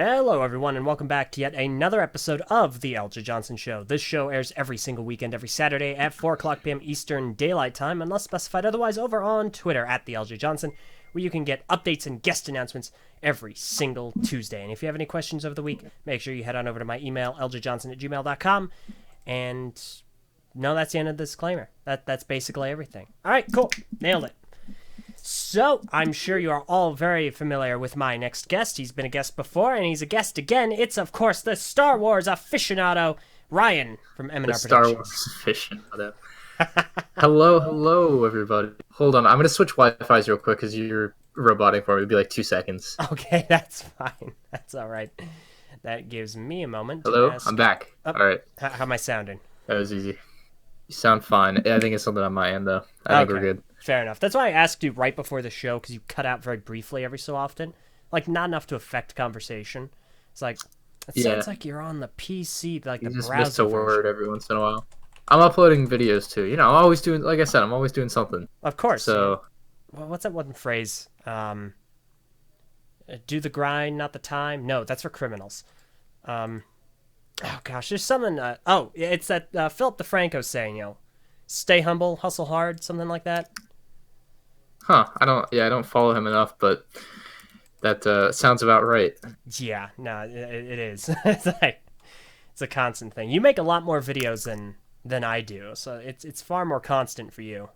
Hello, everyone, and welcome back to yet another episode of The Eljay Johnsen Show. This show airs every single weekend, every Saturday at 4 o'clock p.m. Eastern Daylight Time, unless specified otherwise, over on Twitter at The Eljay Johnsen, where you can get updates and guest announcements every single Tuesday. And if you have any questions over the week, make sure you head on over to my email, eljayjohnson@gmail.com. And no, that's the end of the disclaimer. That's basically everything. All right, cool. Nailed it. So, I'm sure you are all very familiar with my next guest. He's been a guest before, and he's a guest again. It's, of course, the Star Wars aficionado, Ryan from MandRproductions. Star Wars aficionado. Hello, everybody. Hold on, I'm going to switch Wi-Fi's real quick because you're roboting for me. It'll be like 2 seconds. Okay, that's fine. That's all right. That gives me a moment to Hello, ask... I'm back. Oh, all right. How am I sounding? That was easy. You sound fine. I think it's something on my end, though. I think we're good. Fair enough. That's why I asked you right before the show, because you cut out very briefly every so often. Like, not enough to affect conversation. It's like, it sounds like you're on the PC, like the browser. You just missed a word every once in a while. I'm uploading videos, too. You know, I'm always doing, like I said, I'm always doing something. Of course. So, well, what's that one phrase? Do the grind, not the time? No, that's for criminals. Oh, gosh, there's something... it's that Philip DeFranco saying, you know, stay humble, hustle hard, something like that. Huh, I don't follow him enough, but that sounds about right. Yeah, no, it is. It's a constant thing. You make a lot more videos than I do, so it's far more constant for you.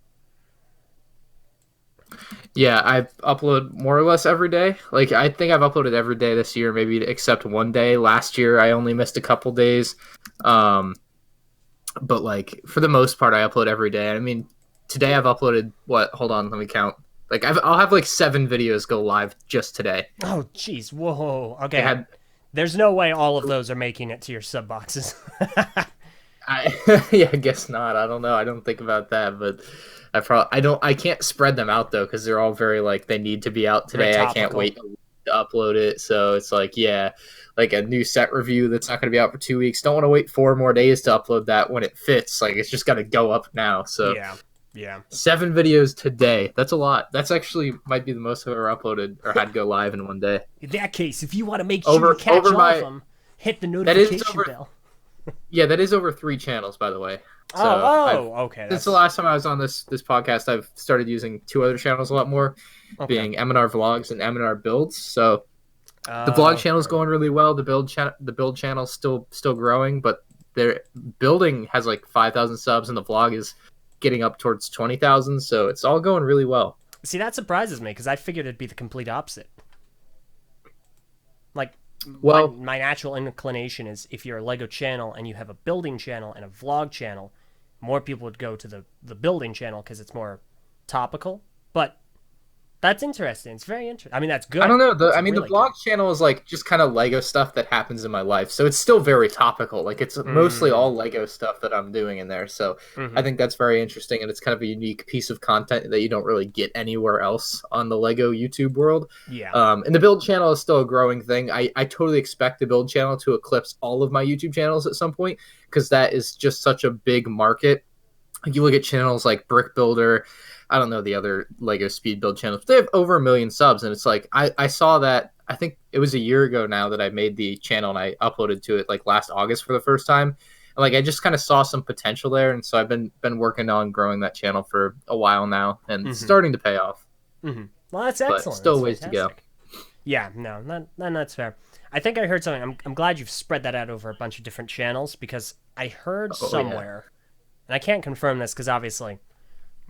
Yeah, I upload more or less every day. Like, I think I've uploaded every day this year, maybe except one day. Last year, I only missed a couple days. But, like, for the most part, I upload every day. I mean, today I've uploaded, hold on, let me count. Like, I'll have, like, 7 videos go live just today. Oh, jeez, whoa. Okay, there's no way all of those are making it to your sub boxes. Yeah, I guess not. I don't know. I don't think about that, but... I can't spread them out though because they're all very like they need to be out today. I can't wait to upload it, so it's like like a new set review that's not going to be out for 2 weeks. Don't want to wait 4 more days to upload that when it fits. Like it's just got to go up now. So yeah. 7 videos today. That's a lot. That's actually might be the most I've ever uploaded or had go live in one day. In that case, if you want to make sure you catch all of them, hit the notification bell. Yeah, that is over 3 channels, by the way. So okay. Since the last time I was on this podcast, I've started using 2 other channels a lot more, being MandRvlogs and MandRbuilds. So the vlog channel is going really well. The build channel is still growing, but their building has like 5,000 subs, and the vlog is getting up towards 20,000. So it's all going really well. See, that surprises me because I figured it'd be the complete opposite. Like. Well, my natural inclination is if you're a LEGO channel and you have a building channel and a vlog channel, more people would go to the building channel because it's more topical. But that's interesting. It's very interesting. I mean, that's good. I don't know. The vlog channel is like just kind of LEGO stuff that happens in my life. So it's still very topical. Like it's mostly all LEGO stuff that I'm doing in there. So I think that's very interesting. And it's kind of a unique piece of content that you don't really get anywhere else on the LEGO YouTube world. Yeah. And the build channel is still a growing thing. I totally expect the build channel to eclipse all of my YouTube channels at some point because that is just such a big market. You look at channels like Brick Builder, I don't know the other LEGO speed build channels, but they have over 1 million subs, and it's like I saw that. I think it was a year ago now that I made the channel and I uploaded to it like last August for the first time, and like I just kind of saw some potential there, and so I've been working on growing that channel for a while now, and it's starting to pay off. Well, that's excellent. But still that's ways fantastic. to go. Yeah, no, that's fair. I think I heard something. I'm glad you've spread that out over a bunch of different channels because I heard somewhere, and I can't confirm this because obviously.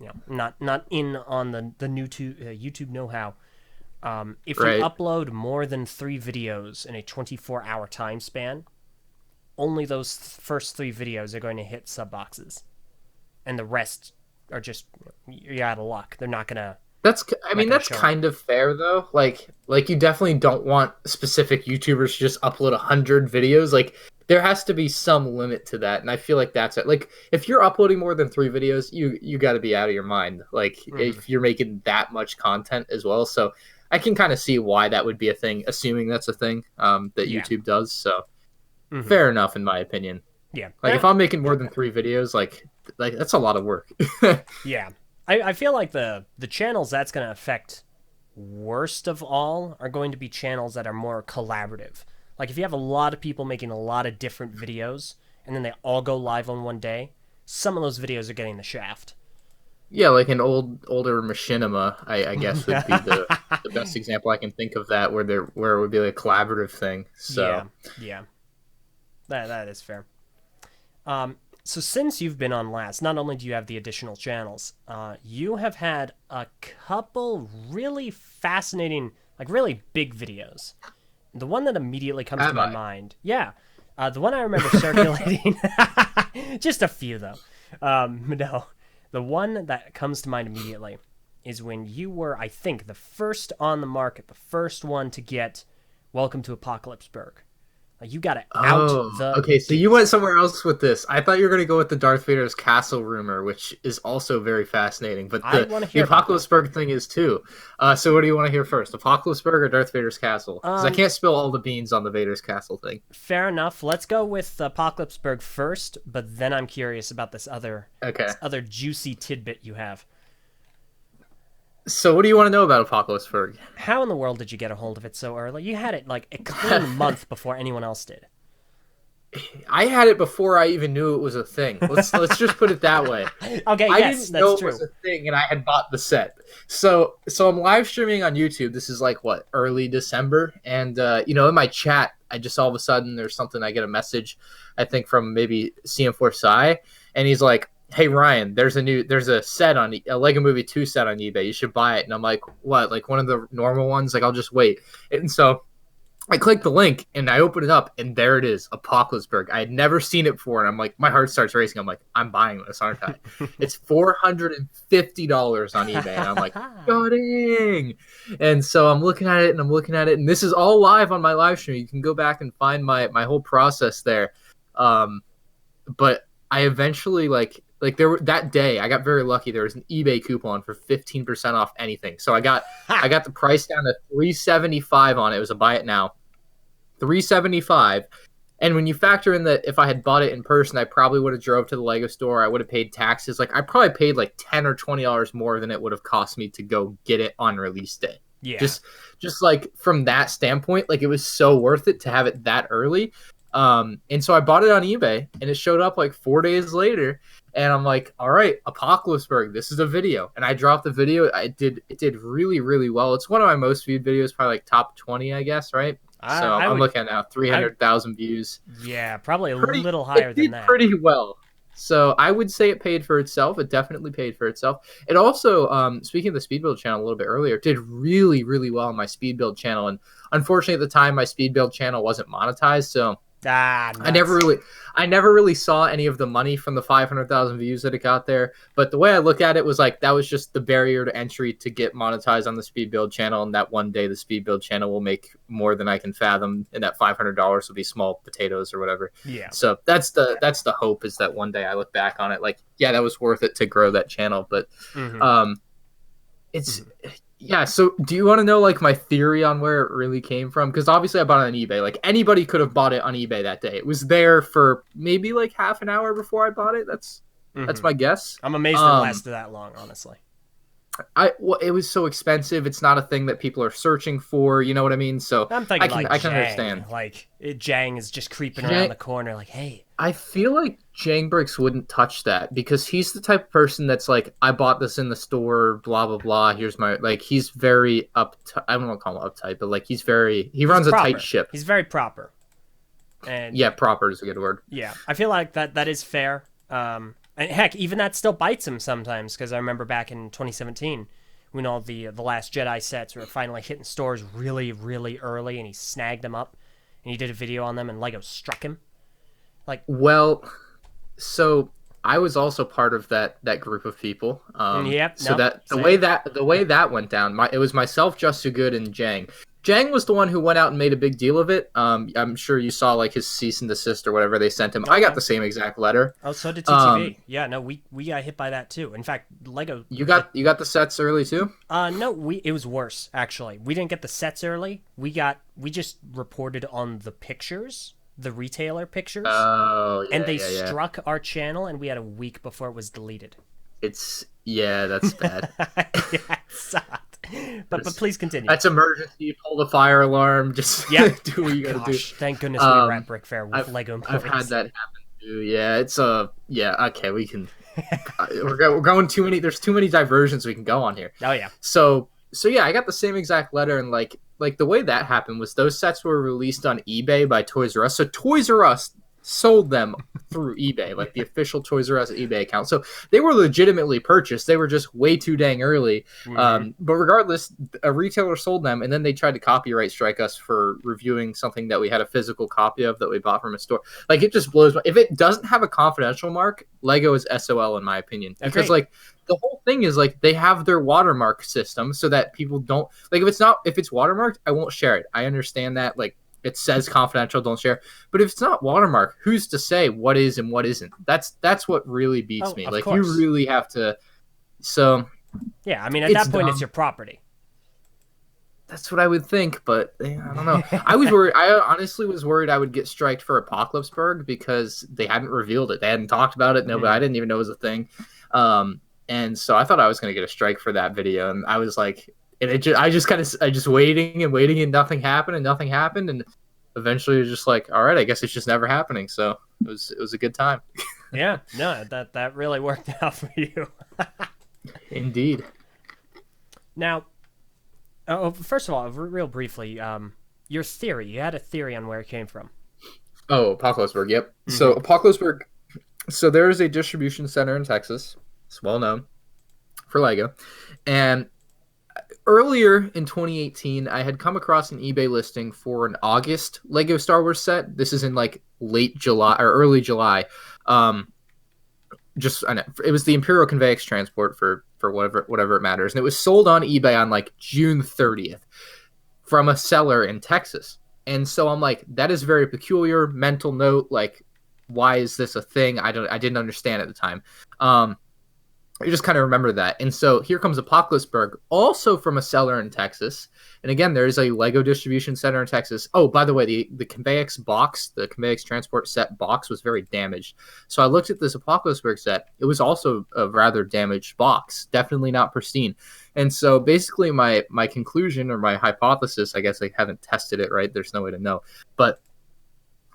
You know, not in on the new YouTube know-how. If you upload more than 3 videos in a 24-hour time span, only those first 3 videos are going to hit sub boxes, and the rest are just you're out of luck. They're not gonna. That's kind of fair though. Like you definitely don't want specific YouTubers to just upload 100 videos. Like. There has to be some limit to that, and I feel like that's it. Like, if you're uploading more than 3 videos, you got to be out of your mind. Like, if you're making that much content as well, so I can kind of see why that would be a thing, assuming that's a thing that YouTube does. So, fair enough, in my opinion. Yeah, like if I'm making more than 3 videos, like that's a lot of work. Yeah, I feel like the channels that's going to affect worst of all are going to be channels that are more collaborative. Like, if you have a lot of people making a lot of different videos, and then they all go live on one day, some of those videos are getting the shaft. Yeah, like an older machinima, I guess would be the best example I can think of that, where it would be like a collaborative thing. So Yeah. That is fair. So since you've been on last, not only do you have the additional channels, you have had a couple really fascinating, like really big videos. The one that immediately comes to my mind, the one I remember circulating, just a few though. No, the one that comes to mind immediately is when you were, I think, the first on the market, the first one to get Welcome to Apocalypseburg. Like, you got it out the okay, so gate. you went somewhere else with this. I thought you were going to go with the Darth Vader's castle rumor, which is also very fascinating. But the Apocalypseburg thing is too. So what do you want to hear first, Apocalypseburg or Darth Vader's castle? Because I can't spill all the beans on the Vader's castle thing. Fair enough. Let's go with Apocalypseburg first, but then I'm curious about this other juicy tidbit you have. So what do you want to know about Apocalypseburg? How in the world did you get a hold of it so early? You had it like a clean month before anyone else did. I had it before I even knew it was a thing. Let's just put it that way. Okay, I yes, didn't know that's true. It was a thing, and I had bought the set. So I'm live streaming on YouTube. This is like early December, and in my chat, I just all of a sudden there's something. I get a message, I think from maybe CM4 Psy, and he's like, "Hey Ryan, there's a set on a Lego Movie 2 set on eBay. You should buy it." And I'm like, "What? Like one of the normal ones? Like I'll just wait." And so I click the link and I open it up and there it is, Apocalypseburg. I had never seen it before, and I'm like, my heart starts racing. I'm like, I'm buying this, aren't I? It's $450 on eBay, and I'm like, dang. And so I'm looking at it and this is all live on my live stream. You can go back and find my whole process there. But I eventually that day I got very lucky. There was an eBay coupon for 15% off anything. So I got the price down to $375 on it. It was a buy it now. $375. And when you factor in that if I had bought it in person, I probably would have drove to the Lego store. I would have paid taxes. Like I probably paid like $10 or $20 more than it would have cost me to go get it on release day. Yeah. Just like from that standpoint, like it was so worth it to have it that early. And so I bought it on eBay and it showed up like 4 days later. And I'm like, all right, Apocalypseburg, this is a video. And I dropped the video. It did really, really well. It's one of my most viewed videos, probably like top 20, I guess, right? I'm looking at now 300,000 views. Yeah, probably a little higher than that. Pretty well. So I would say it paid for itself. It definitely paid for itself. It also, speaking of the Speed Build channel a little bit earlier, did really, really well on my Speed Build channel. And unfortunately at the time, my Speed Build channel wasn't monetized. So I never really saw any of the money from the 500,000 views that it got there. But the way I look at it was like that was just the barrier to entry to get monetized on the Speed Build channel. And that one day the Speed Build channel will make more than I can fathom, and that $500 will be small potatoes or whatever. Yeah. So that's the hope, is that one day I look back on it like, yeah, that was worth it to grow that channel. But it's. Yeah, so do you want to know like my theory on where it really came from? Because obviously I bought it on eBay. Like anybody could have bought it on eBay that day. It was there for maybe like half an hour before I bought it. That's my guess. I'm amazed it lasted that long, honestly. It was so expensive. It's not a thing that people are searching for. You know what I mean? So I'm thinking I can understand. Like Jang is just creeping around the corner. Like, hey. I feel like Jangbricks wouldn't touch that because he's the type of person that's like, I bought this in the store, blah blah blah. Here's my he's very I don't want to call him uptight, but like he runs a tight ship. He's very proper. And yeah, proper is a good word. Yeah, I feel like that is fair. And heck, even that still bites him sometimes, because I remember back in 2017 when all the Last Jedi sets were finally hitting stores really, really early, and he snagged them up, and he did a video on them, and Lego struck him. So I was also part of that group of people. The way that went down, it was myself, Just So Good, and Jang. Jang was the one who went out and made a big deal of it. I'm sure you saw like his cease and desist or whatever they sent him. I got the same exact letter. Oh, so did TTV. Yeah, no, we got hit by that too. In fact, Lego. You got the sets early too? No, it was worse actually. We didn't get the sets early. We just reported on the pictures, the retailer pictures. Oh, yeah. And they struck our channel, and we had a week before it was deleted. Yeah, that's bad. Yeah, it sucked. But please continue. That's emergency. Pull the fire alarm. Just Yep. do what you gotta do. Gosh, thank goodness we were at Um, Brick Fair with I've Lego I've had employees. that happen too. Yeah, it's yeah. Okay, we can. We're going too many. There's too many diversions we can go on here. Oh yeah. So yeah, I got the same exact letter, and like the way that happened was those sets were released on eBay by Toys R Us. So Toys R Us sold them through eBay, like the official Toys R Us eBay account. So they were legitimately purchased. They were just way too dang early. But regardless, a retailer sold them, and then they tried to copyright strike us for reviewing something that we had a physical copy of that we bought from a store. Like, it just blows my... If it doesn't have a confidential mark, Lego is SOL in my opinion. Because like the whole thing is like they have their watermark system so that people don't like if it's watermarked, I won't share it. I understand that, like, it says confidential, don't share. But if it's not watermarked, who's to say what is and what isn't? That's what really beats me. Like, course. you really have to. So yeah, I mean, at that point, it's your property. That's what I would think, but I don't know. I was worried. I honestly was worried I would get striked for Apocalypseburg because they hadn't revealed it. They hadn't talked about it. I didn't even know it was a thing. And so I thought I was going to get a strike for that video, and I was like, and I just waiting and nothing happened, and eventually it was just like, all right, I guess it's just never happening. So it was a good time. Yeah, no, that really worked out for you. Indeed. Now, first of all, real briefly, your theory. You had a theory on where it came from. Oh, Apocalypseburg. Yep. So Apocalypseburg. So there is a distribution center in Texas. It's well known for Lego, and earlier in 2018, I had come across an eBay listing for an August Lego Star Wars set. This is in like late July or early July. It was the Imperial Convex transport for whatever it matters, and it was sold on eBay on like June 30th from a seller in Texas. And so I'm like, that is very peculiar. Mental note, like, why is this a thing? I didn't understand at the time. I just kind of remember that. And so here comes Apocalypseburg, also from a seller in Texas. And again, there is a Lego distribution center in Texas. Oh, by the way, the Convex box, the Convex transport set box was very damaged. So I looked at this Apocalypseburg set. It was also a rather damaged box, definitely not pristine. And so basically my conclusion, or my hypothesis, I guess I haven't tested it, right? There's no way to know. But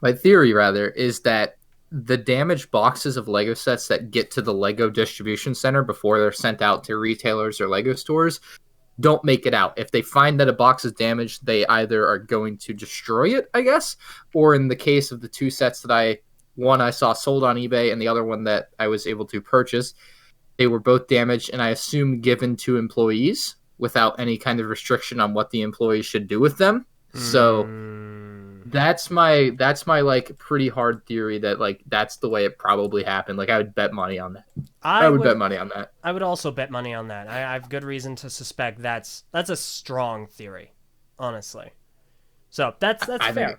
my theory, rather, is that the damaged boxes of Lego sets that get to the Lego distribution center before they're sent out to retailers or Lego stores don't make it out. If they find that a box is damaged, they either are going to destroy it, I guess, or in the case of the two sets that one I saw sold on eBay and the other one that I was able to purchase, they were both damaged and I assume given to employees without any kind of restriction on what the employees should do with them. So that's my like pretty hard theory that like that's the way it probably happened. Like, I would bet money on that. I would bet money on that. I would also bet money on that. I have good reason to suspect that's a strong theory, honestly. So that's fair.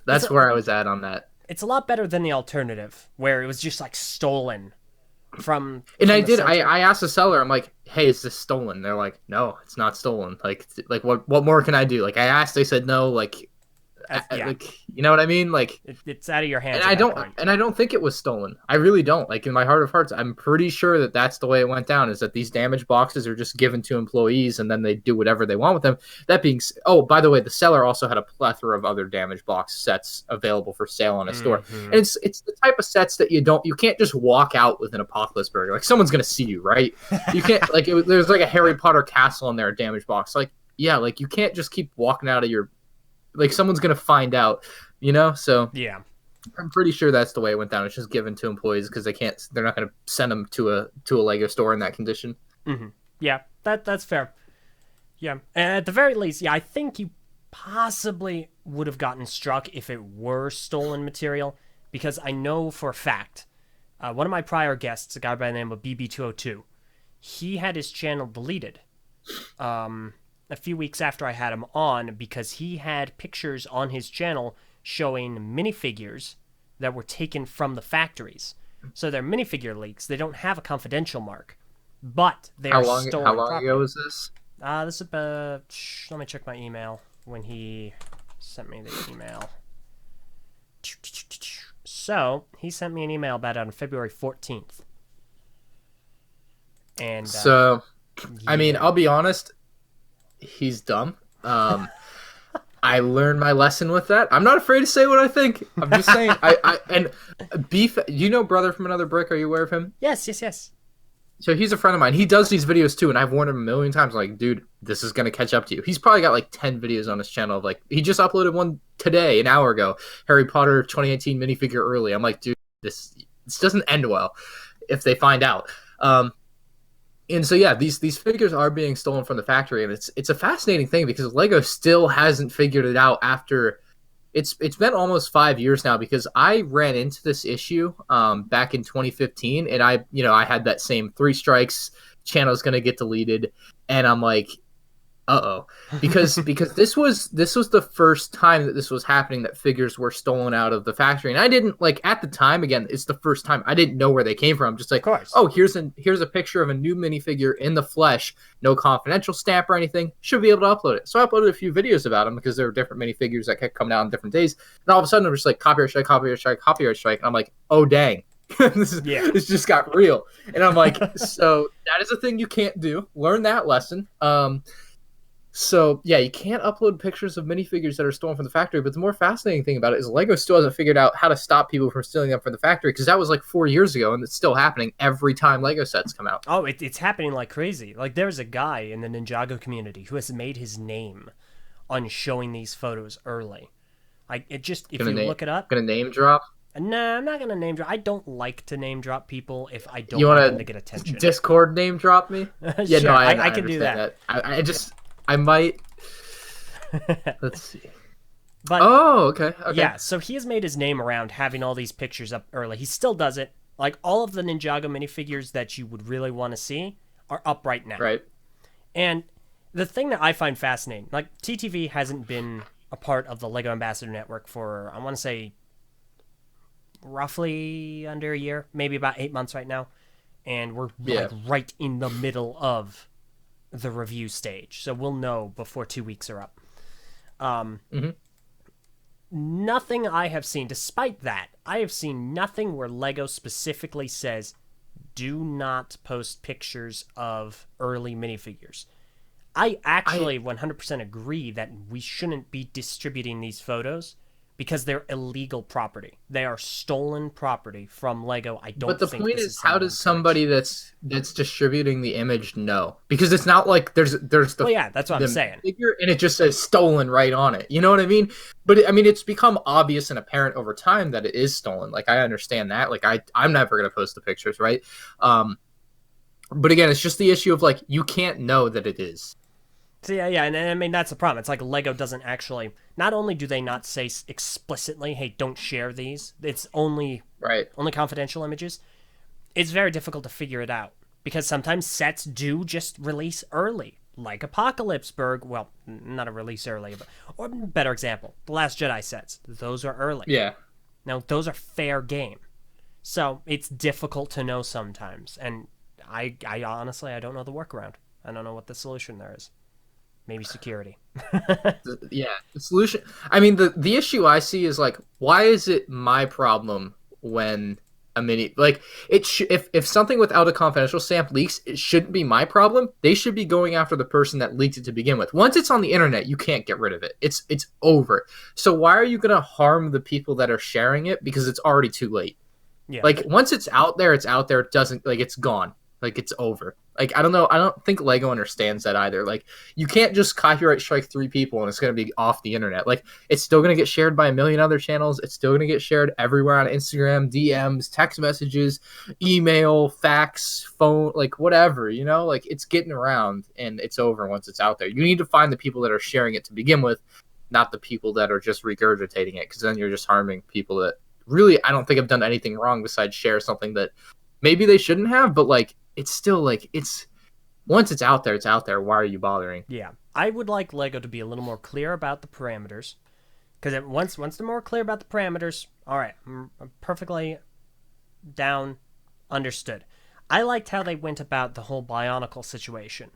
That's where I was at on that. It's a lot better than the alternative where it was just like stolen from. And I asked the seller, I'm like, hey, is this stolen? They're like, no, it's not stolen. Like what more can I do? Like, I asked, they said no. Like, like, you know what I mean? Like, it's out of your hands. And I don't think it was stolen. I really don't. Like, in my heart of hearts, I'm pretty sure that that's the way it went down. Is that these damaged boxes are just given to employees, and then they do whatever they want with them. That being, oh, by the way, the seller also had a plethora of other damaged box sets available for sale on his store. And it's the type of sets that you can't just walk out with an Apocalypseburg. Like, someone's gonna see you, right? You can't like there's like a Harry Potter castle in there, a damaged box. Like, yeah, like you can't just keep walking out of your. Like, someone's gonna find out, you know. So yeah, I'm pretty sure that's the way it went down. It's just given to employees because they're not gonna send them to a Lego store in that condition. Yeah, that's fair. Yeah, and at the very least, yeah, I think you possibly would have gotten struck if it were stolen material, because I know for a fact, one of my prior guests, a guy by the name of BB202, he had his channel deleted. A few weeks after I had him on, because he had pictures on his channel showing minifigures that were taken from the factories. So they're minifigure leaks. They don't have a confidential mark, but they are stolen. How long ago was this? This is about... Let me check my email when he sent me the email. So he sent me an email about it on February 14th. And So, I mean, yeah. I'll be honest, he's dumb. I learned my lesson with that. I'm not afraid to say what I think. I'm just saying. And Beef, you know Brother from Another Brick? Are you aware of him? Yes, yes, yes. So he's a friend of mine. He does these videos too, and I've warned him a million times, like, dude, this is gonna catch up to you. He's probably got like 10 videos on his channel. Like, he just uploaded one today, an hour ago. Harry Potter 2018 minifigure early. I'm like, dude, this doesn't end well if they find out. And so yeah, these figures are being stolen from the factory, and it's a fascinating thing because Lego still hasn't figured it out after it's been almost 5 years now, because I ran into this issue back in 2015, and I had that same 3 strikes, channel's gonna get deleted, and I'm like, uh-oh, because this was the first time that this was happening, that figures were stolen out of the factory. And I didn't, like, at the time, again, it's the first time, I didn't know where they came from. Just like, Of course. oh, here's a picture of a new minifigure in the flesh, no confidential stamp or anything, should be able to upload it. So I uploaded a few videos about them because there were different minifigures that kept coming out on different days, and all of a sudden it was like copyright strike, copyright strike, copyright strike, and I'm like, oh dang. This just got real. And I'm like, so that is a thing you can't do. Learn that lesson. So, yeah, you can't upload pictures of minifigures that are stolen from the factory, but the more fascinating thing about it is Lego still hasn't figured out how to stop people from stealing them from the factory, because that was like 4 years ago, and it's still happening every time Lego sets come out. Oh, it's happening like crazy. Like, there's a guy in the Ninjago community who has made his name on showing these photos early. Like, if you look it up... Gonna name drop? Nah, I'm not gonna name drop. I don't like to name drop people if I don't want want them to get attention. Discord name drop me? Yeah, sure, no, I can do that. I might. Let's see. But okay. Yeah, so he has made his name around having all these pictures up early. He still does it. Like, all of the Ninjago minifigures that you would really want to see are up right now. Right. And the thing that I find fascinating, like, TTV hasn't been a part of the Lego Ambassador Network for, I want to say, roughly under a year, maybe about 8 months right now. And we're like right in the middle of the review stage, so we'll know before 2 weeks are up. Nothing I have seen, despite that, I have seen nothing where Lego specifically says, do not post pictures of early minifigures. I actually 100% agree that we shouldn't be distributing these photos because they're illegal property. They are stolen property from Lego. I don't. But the point is, how does somebody that's distributing the image know? Because it's not like there's the. Well, yeah, that's what I'm saying. Figure, and it just says stolen right on it. You know what I mean? But I mean, it's become obvious and apparent over time that it is stolen. Like, I understand that. Like, I'm never gonna post the pictures, right? But again, it's just the issue of, like, you can't know that it is. So yeah, and I mean, that's the problem. It's like Lego doesn't actually... Not only do they not say explicitly, hey, don't share these, it's only confidential images, it's very difficult to figure it out. Because sometimes sets do just release early. Like Apocalypseburg, well, not a release early, but... Or better example, The Last Jedi sets. Those are early. Yeah. Now, those are fair game. So, it's difficult to know sometimes. And I honestly, I don't know the workaround. I don't know what the solution there is. Maybe security. Yeah, the solution. I mean, the issue I see is, like, why is it my problem when a mini, like, if something without a confidential stamp leaks, it shouldn't be my problem. They should be going after the person that leaked it to begin with. Once it's on the internet, you can't get rid of it. It's over. So why are you gonna harm the people that are sharing it because it's already too late? Yeah. Like, once it's out there, it's out there. It doesn't, like, it's gone. Like, it's over. Like, I don't know. I don't think Lego understands that either. Like, you can't just copyright strike 3 people and it's going to be off the internet. Like, it's still going to get shared by a million other channels. It's still going to get shared everywhere on Instagram, DMs, text messages, email, fax, phone, like, whatever, you know? Like, it's getting around and it's over once it's out there. You need to find the people that are sharing it to begin with, not the people that are just regurgitating it, because then you're just harming people that really, I don't think have done anything wrong besides share something that maybe they shouldn't have, but, like, it's still, like, it's once it's out there, it's out there. Why are you bothering? Yeah, I would like Lego to be a little more clear about the parameters, because once they're more clear about the parameters, all right, I'm perfectly down, understood. I liked how they went about the whole Bionicle situation.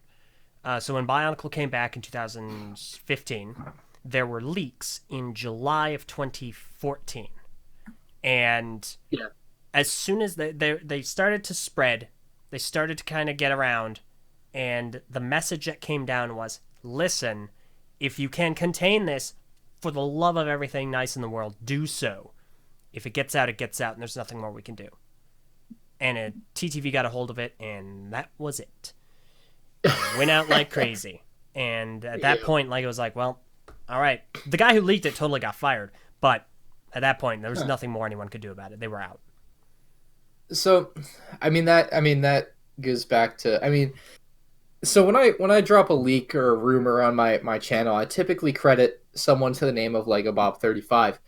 So when Bionicle came back in 2015, there were leaks in July of 2014, and as soon as they started to spread, they started to kind of get around, and the message that came down was, listen, if you can contain this, for the love of everything nice in the world, do so. If it gets out, it gets out, and there's nothing more we can do. And TTV got a hold of it, and that was it. It went out like crazy. And at that point, Lego was like, well, all right. The guy who leaked it totally got fired. But at that point, there was nothing more anyone could do about it. They were out. So, that goes back to, so when I drop a leak or a rumor on my channel, I typically credit someone to the name of Lego Bob 35.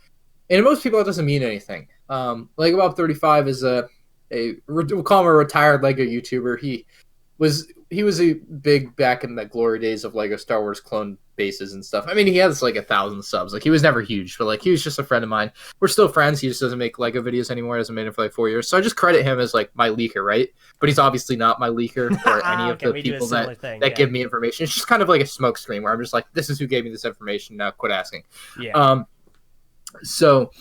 And to most people, it doesn't mean anything. Lego Bob 35 is we'll call him a retired Lego YouTuber. He was a big back in the glory days of Lego Star Wars clone bases and stuff. I mean, he has like 1,000 subs. Like, he was never huge, but like, he was just a friend of mine. We're still friends. He just doesn't make Lego videos anymore. He hasn't made it for like 4 years. So I just credit him as like my leaker, right? But he's obviously not my leaker or any of the people that give me information. It's just kind of like a smoke screen where I'm just like, this is who gave me this information. Now quit asking. Yeah. So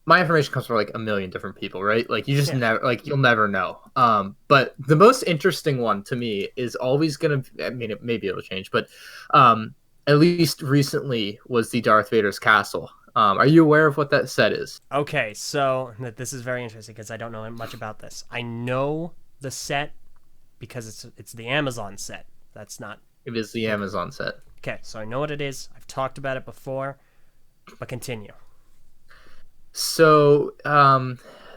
my information comes from like a million different people, right? Like, you just never, like, you'll never know. But the most interesting one to me is always going to, maybe it'll change, but at least recently was the Darth Vader's castle. Are you aware of what that set is? Okay, so this is very interesting because I don't know much about this. I know the set because it's the Amazon set. That's not... It is the Amazon set. Okay, so I know what it is. I've talked about it before, but continue. So,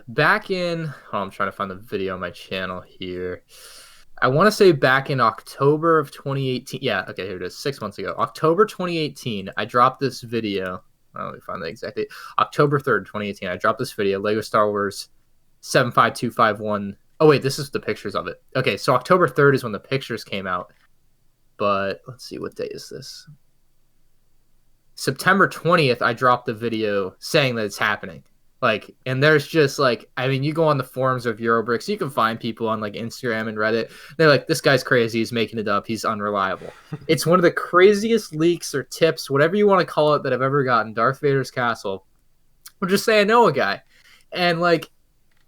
back in... Oh, I'm trying to find the video on my channel here. I want to say back in October of 2018. Yeah, okay, here it is. 6 months ago. October 2018, I dropped this video. Let me find the exact date. October 3rd, 2018. I dropped this video, Lego Star Wars 75251. Oh, wait, this is the pictures of it. Okay, so October 3rd is when the pictures came out. But let's see, what day is this? September 20th, I dropped the video saying that it's happening. Like, and there's just like, I mean, you go on the forums of Eurobricks, you can find people on like Instagram and Reddit. They're like, this guy's crazy. He's making it up. He's unreliable. It's one of the craziest leaks or tips, whatever you want to call it, that I've ever gotten. Darth Vader's castle. We'll just say I know a guy. And like,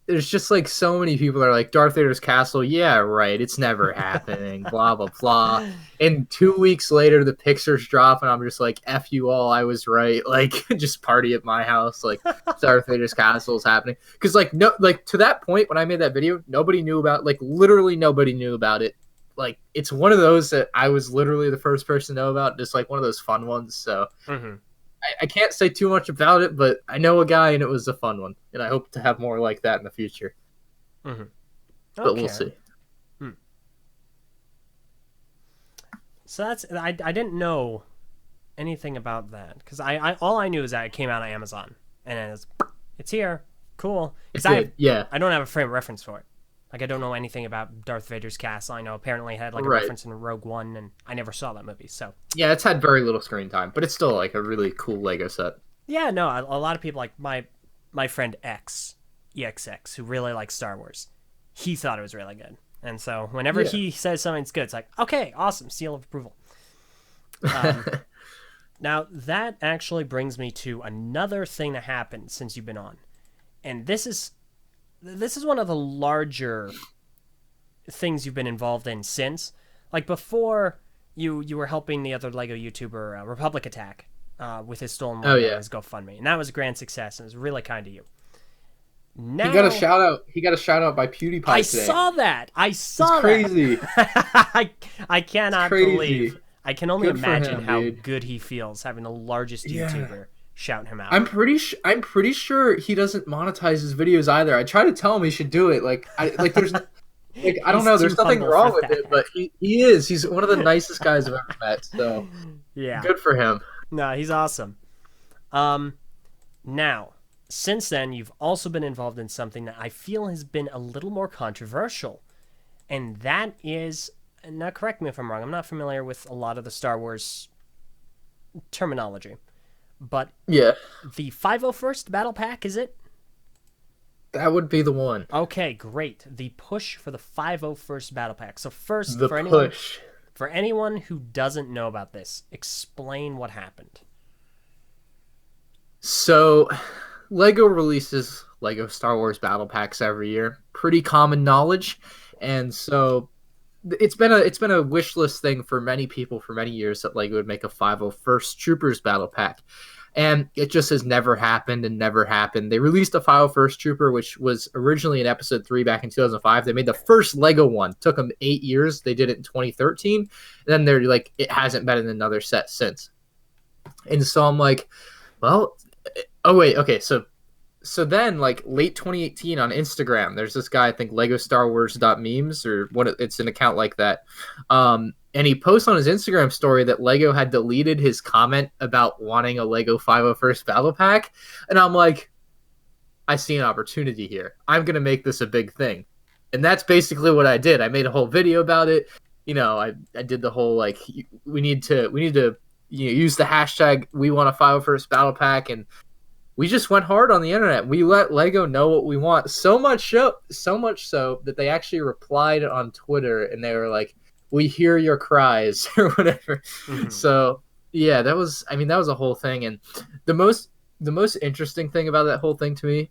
there's just like so many people that are like, Darth Vader's castle, yeah, right, it's never happening, blah, blah, blah. And 2 weeks later, the pictures drop, and I'm just like, F you all, I was right. Like, just party at my house, like, Darth Vader's castle is happening. Because, like, no, like, to that point, when I made that video, nobody knew about, like, literally nobody knew about it. Like, it's one of those that I was literally the first person to know about, just, like, one of those fun ones, so... Mm-hmm. I can't say too much about it, but I know a guy, and it was a fun one. And I hope to have more like that in the future. Mm-hmm. Okay. But we'll see. So that's... I didn't know anything about that. Because I all I knew is that it came out on Amazon. And it's here. Cool. Because I don't have a frame of reference for it. Like, I don't know anything about Darth Vader's castle. I know apparently it had like a reference in Rogue One, and I never saw that movie. So yeah, it's had very little screen time, but it's still like a really cool Lego set. Yeah, no, a lot of people, like my friend EXX, who really likes Star Wars, he thought it was really good, and so whenever he says something's good, it's like, okay, awesome, seal of approval. Now that actually brings me to another thing that happened since you've been on, and this is one of the larger things you've been involved in since. Like, before, you were helping the other Lego YouTuber, Republic Attack, with his stolen money and his GoFundMe. And that was a grand success, and it was really kind of you. Now, he got a shout out by PewDiePie today. I saw that. It's crazy. I cannot believe. I can only imagine how good he feels having the largest YouTuber shout him out. I'm pretty sure he doesn't monetize his videos either. I try to tell him he should do it. There's I don't know. There's nothing wrong with it, but he is. He's one of the nicest guys I've ever met. So yeah, good for him. No, he's awesome. Now, since then, you've also been involved in something that I feel has been a little more controversial, and that is, now correct me if I'm wrong, I'm not familiar with a lot of the Star Wars terminology. But the 501st Battle Pack, is it? That would be the one. Okay, great. The push for the 501st Battle Pack. So first, for anyone who doesn't know about this, explain what happened. So, Lego releases Lego Star Wars Battle Packs every year. Pretty common knowledge. And so it's been a wish list thing for many people for many years that Lego would make a 501st Troopers battle pack. And it just has never happened and never happened. They released a 501st Trooper, which was originally in episode 3 back in 2005. They made the first Lego one. Took them 8 years. They did it in 2013. And then they're like, it hasn't been in another set since. And so I'm like, well, oh wait, okay, so then, like, late 2018 on Instagram, there's this guy, I think, Lego Star Wars memes, or what, it's an account like that. And he posts on his Instagram story that Lego had deleted his comment about wanting a Lego 501st Battle Pack. And I'm like, I see an opportunity here. I'm going to make this a big thing. And that's basically what I did. I made a whole video about it. You know, I did the whole, like, we need to use the hashtag we want a 501st Battle Pack, and we just went hard on the internet. We let Lego know what we want. So much so that they actually replied on Twitter and they were like, "We hear your cries," or whatever. Mm-hmm. So yeah, that was a whole thing. And the most interesting thing about that whole thing to me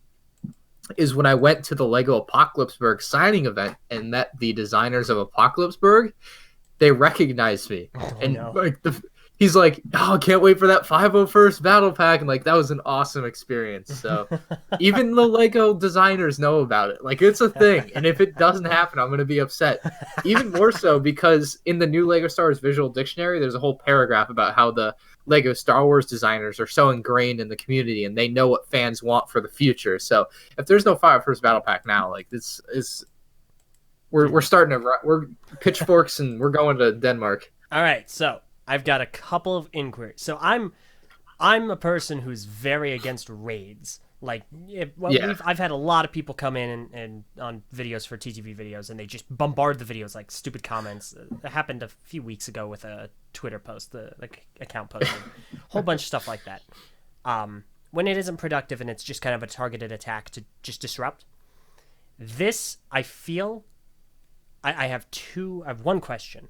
is when I went to the Lego Apocalypseburg signing event and met the designers of Apocalypseburg, they recognized me. Like he's like, "Oh, I can't wait for that 501st Battle Pack." And like, that was an awesome experience. So even the Lego designers know about it. Like, it's a thing. And if it doesn't happen, I'm going to be upset. Even more so because in the new Lego Star Wars Visual Dictionary, there's a whole paragraph about how the Lego Star Wars designers are so ingrained in the community and they know what fans want for the future. So if there's no 501st Battle Pack now, like, this is... We're starting to... We're pitchforks and we're going to Denmark. All right, so I've got a couple of inquiries. So I'm a person who's very against raids. Like, I've had a lot of people come in and on videos for TTV videos, and they just bombard the videos, like, stupid comments. It happened a few weeks ago with a Twitter post, the account posted, a whole bunch of stuff like that. When it isn't productive and it's just kind of a targeted attack to just disrupt. This, I feel, I have one question.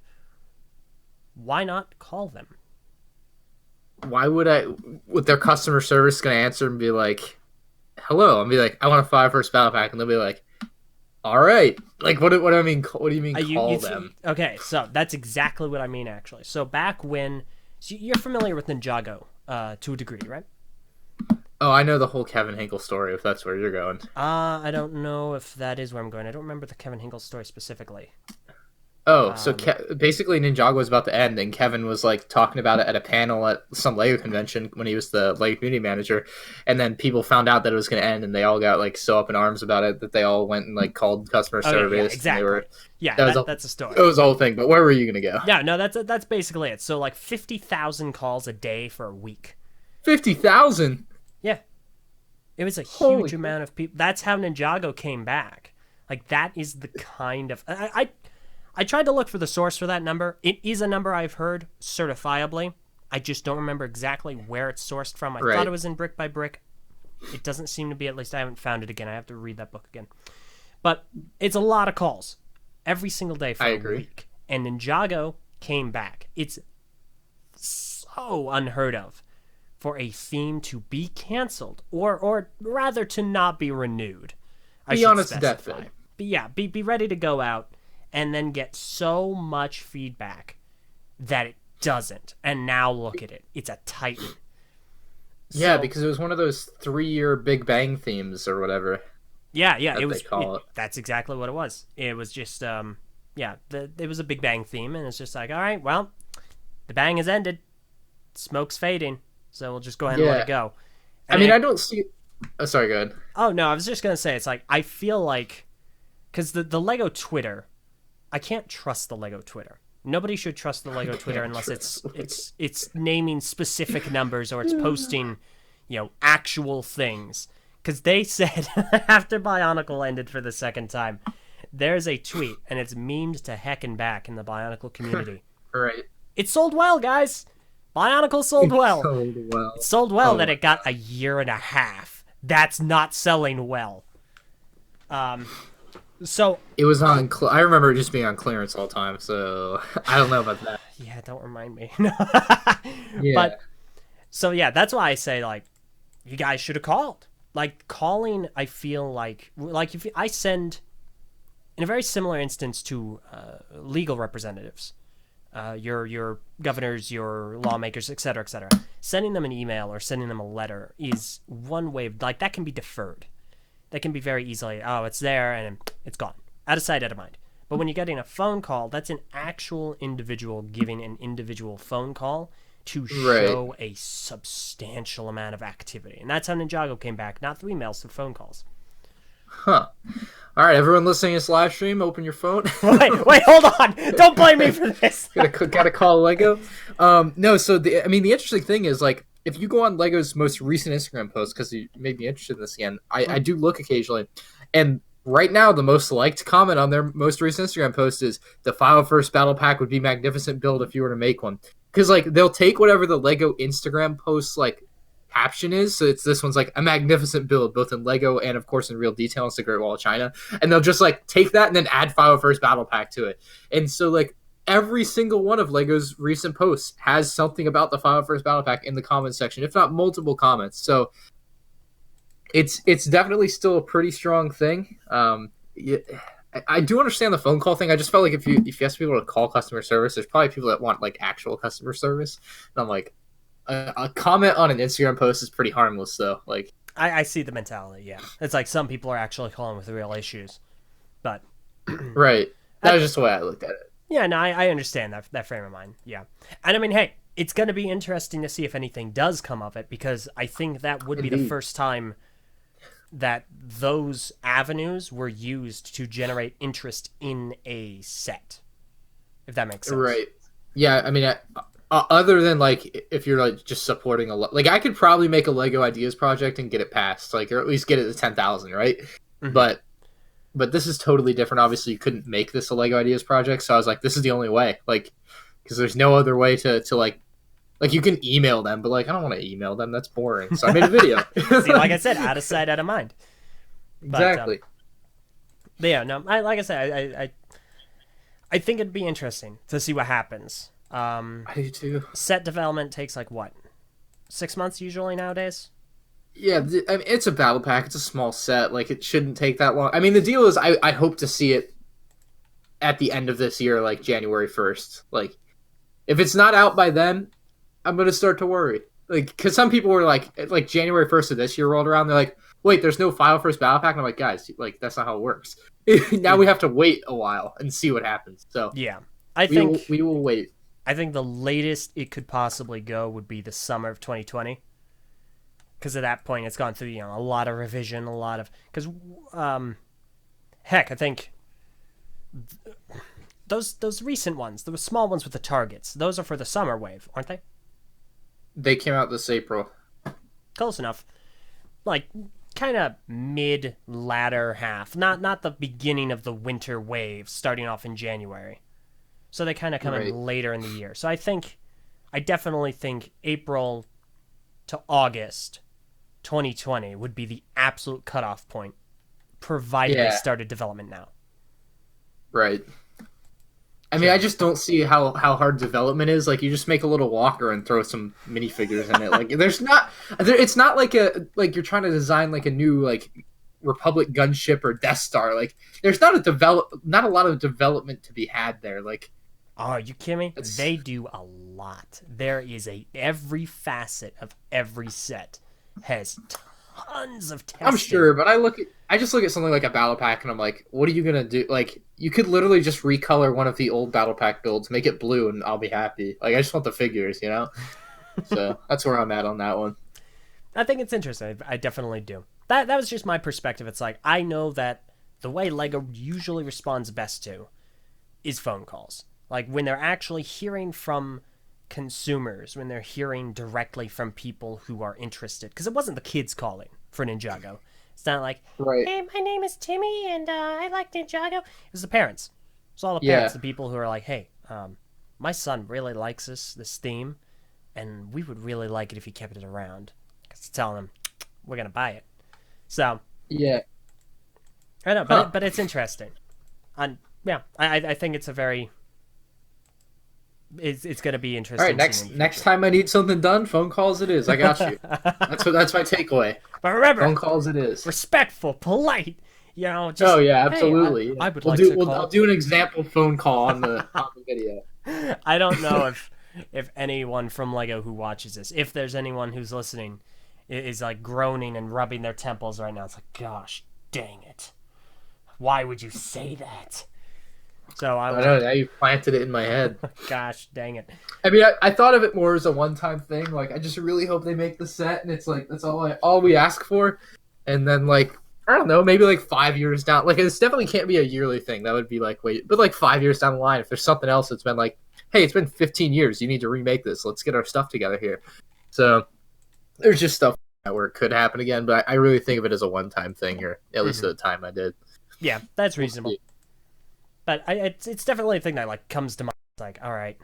Why not call them? Why would with their customer service going to answer and be like, "Hello," and be like, "I want a 501st Battle Pack," and they'll be like, "All right." Like, what do I mean? What do you mean call them? Okay, so that's exactly what I mean, actually. So back when, you're familiar with Ninjago to a degree, right? Oh, I know the whole Kevin Hinkle story, if that's where you're going. I don't know if that is where I'm going. I don't remember the Kevin Hinkle story specifically. Oh, so basically Ninjago was about to end, and Kevin was, like, talking about it at a panel at some Lego convention when he was the Lego community manager, and then people found out that it was going to end, and they all got, like, so up in arms about it that they all went and, like, called customer service. Yeah, exactly. That's a story. It was the whole thing, but where were you going to go? Yeah, no, that's basically it. So, like, 50,000 calls a day for a week. 50,000? Yeah. It was a huge amount of people. That's how Ninjago came back. Like, that is the kind of... I tried to look for the source for that number. It is a number I've heard certifiably. I just don't remember exactly where it's sourced from. I thought it was in Brick by Brick. It doesn't seem to be. At least I haven't found it again. I have to read that book again. But it's a lot of calls every single day for a week. And Ninjago came back. It's so unheard of for a theme to be canceled, or rather to not be renewed. Be on its deathbed. But yeah, be ready to go out. And then get so much feedback that it doesn't. And now look at it. It's a titan. Yeah, because it was one of those 3-year Big Bang themes or whatever. Yeah. That's exactly what it was. It was just, it was a Big Bang theme. And it's just like, all right, well, the bang has ended. Smoke's fading. So we'll just go ahead and let it go. And I don't see... Oh, sorry, go ahead. Oh, no, I was just going to say, it's like, I feel like... Because the Lego Twitter... I can't trust the Lego Twitter. Nobody should trust the Lego Twitter unless it's naming specific numbers or it's posting, actual things. Because they said after Bionicle ended for the second time, there's a tweet and it's memed to heck and back in the Bionicle community. Right. It sold well, guys. Bionicle sold well. It sold well that it got a year and a half. That's not selling well. So it was on. I remember it just being on clearance all the time. So I don't know about that. Yeah, don't remind me. Yeah. But so yeah, that's why I say, like, you guys should have called. Like, calling, I feel like if I send in a very similar instance to legal representatives, your governors, your lawmakers, etc., etc. Sending them an email or sending them a letter is one way of, like, that can be deferred. That can be very easily, oh, it's there and it's gone. Out of sight, out of mind. But when you're getting a phone call, that's an actual individual giving an individual phone call to show a substantial amount of activity. And that's how Ninjago came back, not through emails, through phone calls. Huh. All right, everyone listening to this live stream, open your phone. wait, hold on. Don't blame me for this. Gotta call Lego. No, so the interesting thing is, like, if you go on Lego's most recent Instagram post, because you made me interested in this again, I do look occasionally, and right now the most liked comment on their most recent Instagram post is, the File First Battle Pack would be magnificent build if you were to make one. Because, like, they'll take whatever the Lego Instagram post, like, caption is, so it's, this one's like, a magnificent build, both in Lego and, of course, in real detail. It's the Great Wall of China. And they'll just, like, take that and then add File First Battle Pack to it. And so, like, every single one of Lego's recent posts has something about the File First Battle Pack in the comments section, if not multiple comments. So it's definitely still a pretty strong thing. I do understand the phone call thing. I just felt like if you ask people to call customer service, there's probably people that want, like, actual customer service. And I'm like, a comment on an Instagram post is pretty harmless, though. Like, I see the mentality. Yeah, it's like some people are actually calling with real issues, but right. That was just the way I looked at it. Yeah, no, I understand that frame of mind. Yeah, and I mean, hey, it's going to be interesting to see if anything does come of it, because I think that would be the first time that those avenues were used to generate interest in a set, if that makes sense. Right. Yeah, I mean, other than, like, if you're, like, just supporting like, I could probably make a Lego Ideas project and get it passed, like, or at least get it to 10,000, right? Mm-hmm. But this is totally different. Obviously, you couldn't make this a Lego Ideas project, so I was like, this is the only way, like, because there's no other way to like, you can email them, but, like, I don't want to email them. That's boring. So I made a video. See, like I said, out of sight, out of mind. Exactly. But yeah, no, like I said, I think it'd be interesting to see what happens. I do too. Set development takes, like, what, 6 months usually nowadays? Yeah, I mean, it's a battle pack. It's a small set. Like, it shouldn't take that long. I mean, the deal is I hope to see it at the end of this year, like January 1st. Like, if it's not out by then, I'm going to start to worry. Like, because some people were like January 1st of this year rolled around, they're like, wait, there's no File First Battle Pack? And I'm like, guys, like, that's not how it works. Now we have to wait a while and see what happens. So yeah, I think we will wait. I think the latest it could possibly go would be the summer of 2020. Because at that point, it's gone through, a lot of revision, a lot of... Because, heck, I think those recent ones, the small ones with the targets, those are for the summer wave, aren't they? They came out this April. Close enough. Like, kind of mid-latter half. Not the beginning of the winter wave, starting off in January. So they kind of come in later in the year. So I definitely think April to August 2020 would be the absolute cutoff point, provided they started development now. Right. I mean, I just don't see how hard development is. Like, you just make a little walker and throw some minifigures in it. Like, it's not like you're trying to design, like, a new, like, Republic gunship or Death Star. Like, there's not a lot of development to be had there. Like, oh, you kidding me? They do a lot. There is every facet of every set has tons of testing. I'm sure, but I just look at something like a battle pack and I'm like, what are you gonna do? Like, you could literally just recolor one of the old battle pack builds, make it blue, and I'll be happy. Like, I just want the figures, So that's where I'm at on that one. I think it's interesting. I definitely do. That was just my perspective. It's like, I know that the way Lego usually responds best to is phone calls. Like, when they're actually hearing from consumers, when they're hearing directly from people who are interested. Because it wasn't the kids calling for Ninjago. It's not like, hey, my name is Timmy, and I like Ninjago. It was the parents. It's all the parents, the people who are like, hey, my son really likes this theme, and we would really like it if you kept it around. Because telling them, we're going to buy it. So, yeah. I know, but it's interesting. And yeah, I think it's a very... It's going to be interesting. All right, next time I need something done, phone calls it is. I got you. That's my takeaway. But remember, phone calls it is. Respectful, polite, You know, Oh just yeah, hey, absolutely. I would We'll like do. to I'll call. do an example phone call on the video. I don't know if anyone from Lego who watches this, if there's anyone who's listening, is like groaning and rubbing their temples right now. It's like, gosh, dang it! Why would you say that? So I I will. know, now you planted it in my head. Gosh, dang it! I mean, I thought of it more as a one-time thing. Like, I just really hope they make the set, and it's like that's all we ask for. And then like I don't know, maybe like 5 years down. Like, this definitely can't be a yearly thing. That would be like wait, but like 5 years down the line, if there's something else that's been like, hey, it's been 15 years, you need to remake this. Let's get our stuff together here. So there's just stuff where it could happen again, but I really think of it as a one-time thing here. At least at the time I did. Yeah, that's We'll reasonable. see. But it's definitely a thing that like comes to mind. It's like, all right,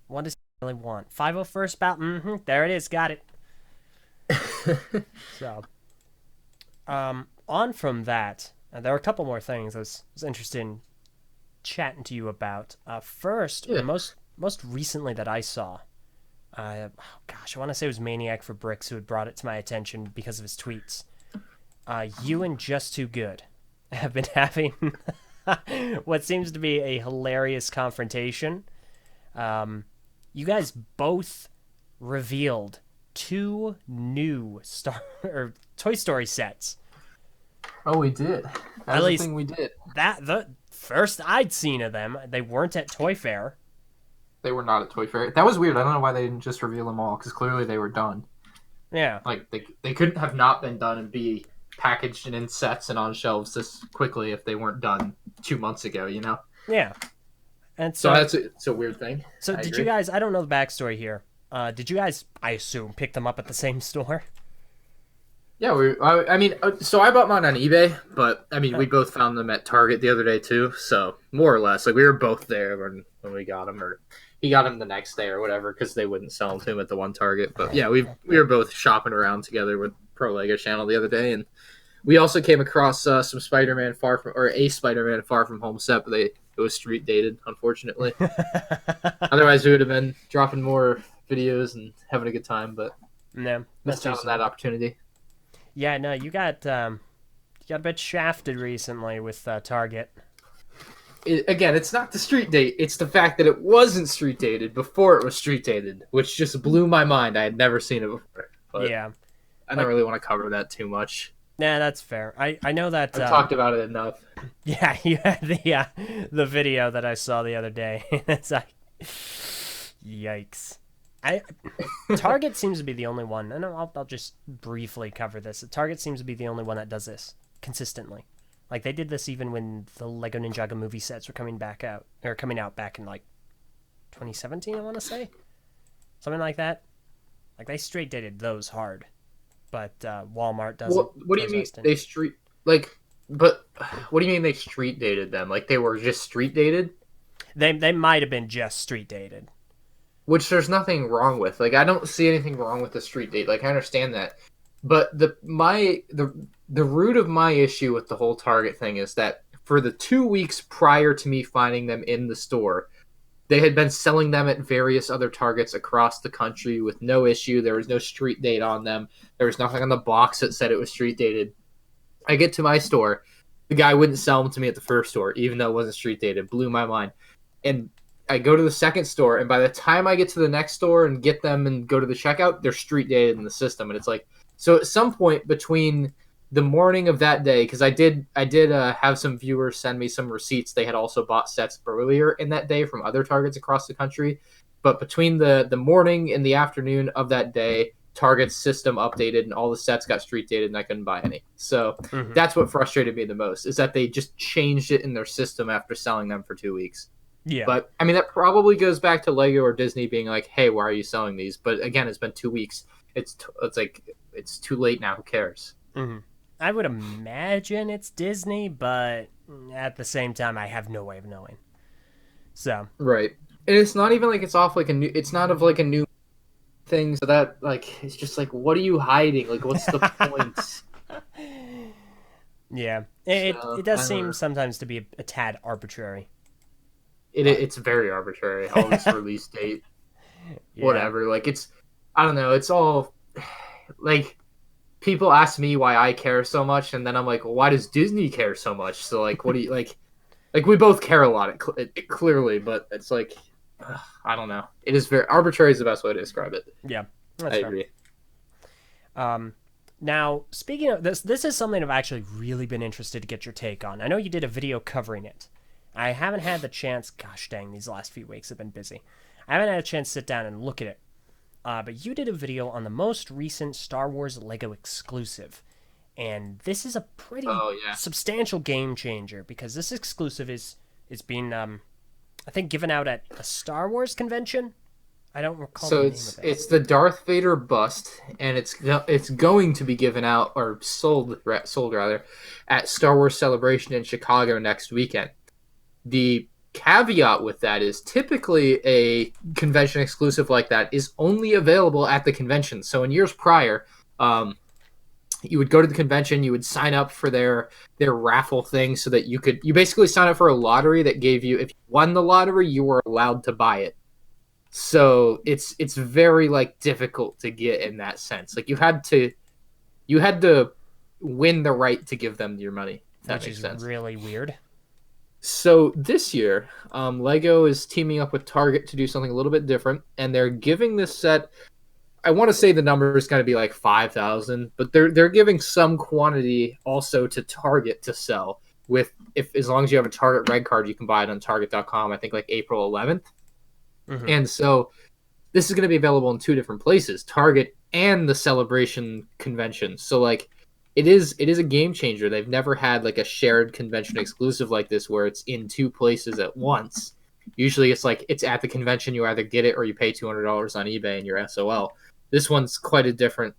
what does he really want? 501st bout. There it is. Got it. So, on from that, there are a couple more things I was interested in chatting to you about. First, Yeah. most recently that I saw, oh gosh, I want to say it was Maniac for Bricks who had brought it to my attention because of his tweets. You and Just Too Good have been having what seems to be a hilarious confrontation. You guys both revealed two new Star or Toy Story sets. Oh, we did. At That's the least thing we did. that the first I'd seen of them. They weren't at Toy Fair. They were not at Toy Fair. That was weird. I don't know why they didn't just reveal them all, because clearly they were done. Yeah, Like, they couldn't have not been done and be packaged and in sets and on shelves this quickly if they weren't done 2 months ago, you know? yeah. And So so, it's a weird thing. so I did agree. you guys? I don't know the backstory here. Did you guys? I assume pick them up at the same store. Yeah, I mean, so I bought mine on eBay, but I mean, we both found them at Target the other day too. So more or less, like we were both there when we got them, or he got them the next day or whatever, because they wouldn't sell them to him at the one Target. But yeah, we were both shopping around together with Pro Lego Channel the other day, and we also came across some Spider-Man a Spider-Man Far From Home set, but it was street dated, unfortunately. Otherwise, we would have been dropping more videos and having a good time, but No, missed out on that opportunity. Yeah, no, you got a bit shafted recently with Target. Again, it's not the street date. It's the fact that it wasn't street dated before it was street dated, which just blew my mind. I had never seen it before. But Yeah, I don't really want to cover that too much. nah, that's fair. I know that. I've talked about it enough. Yeah, you had the video that I saw the other day. It's like, yikes. Target seems to be the only one, and I'll just briefly cover this. Target seems to be the only one that does this consistently. Like they did this even when the Lego Ninjago movie sets were coming out back in like 2017, I want to say, something like that. Like they straight dated those hard, but Walmart doesn't. What do you mean they street like? But what do you mean they street dated them? Like they were just street dated? They might have been just street dated. Which there's nothing wrong with. Like I don't see anything wrong with the street date. Like I understand that, but the root of my issue with the whole Target thing is that for the 2 weeks prior to me finding them in the store, they had been selling them at various other Targets across the country with no issue. There was no street date on them. There was nothing on the box that said it was street dated. I get to my store, the guy wouldn't sell them to me at the first store, even though it wasn't street dated. It blew my mind. And I go to the second store, and by the time I get to the next store and get them and go to the checkout, they're street dated in the system. And it's like, so at some point between the morning of that day, because I did have some viewers send me some receipts. They had also bought sets earlier in that day from other Targets across the country. But between the morning and the afternoon of that day, Target's system updated and all the sets got street dated and I couldn't buy any. So that's what frustrated me the most, is that they just changed it in their system after selling them for 2 weeks. Yeah. But I mean, that probably goes back to Lego or Disney being like, hey, why are you selling these? But again, it's been 2 weeks. It's too late now. Who cares? I would imagine it's Disney, but at the same time, I have no way of knowing. So right, and it's not even like it's off like a new. It's not of like a new thing. So that like it's just like, what are you hiding? Like, what's the point? Yeah, it does seem sometimes to be a tad arbitrary. It's very arbitrary. All this release date, whatever. Like I don't know. It's all like people ask me why I care so much, and then I'm like, well, why does Disney care so much? So like, what do you like? Like we both care a lot, clearly, but it's like, I don't know. It is very arbitrary is the best way to describe it. Yeah, I agree. Now, speaking of this is something I've actually really been interested to get your take on. I know you did a video covering it. I haven't had the chance. Gosh dang, these last few weeks have been busy. I haven't had a chance to sit down and look at it. But you did a video on the most recent Star Wars Lego exclusive. And this is a pretty substantial game changer because this exclusive is being, I think, given out at a Star Wars convention. I don't recall the name of it. So it's the Darth Vader bust, and it's going to be given out or sold rather at Star Wars Celebration in Chicago next weekend. The caveat with that is typically a convention exclusive like that is only available at the convention. So in years prior, you would go to the convention, you would sign up for their raffle thing so that you basically sign up for a lottery that gave you, if you won the lottery, you were allowed to buy it. So it's very like difficult to get in that sense. Like you had to win the right to give them your money. Which is really weird. So this year, Lego is teaming up with Target to do something a little bit different, and they're giving this set. I want to say the number is going to be like 5,000, but they're giving some quantity also to Target to sell. As long as you have a Target Red card, you can buy it on Target.com. I think like April 11th. Mm-hmm. And so this is going to be available in two different places, Target and the Celebration convention. So like it is a game changer. They've never had like a shared convention exclusive like this where it's in two places at once. Usually it's like it's at the convention, you either get it or you pay $200 on eBay and you're SOL. This one's quite a different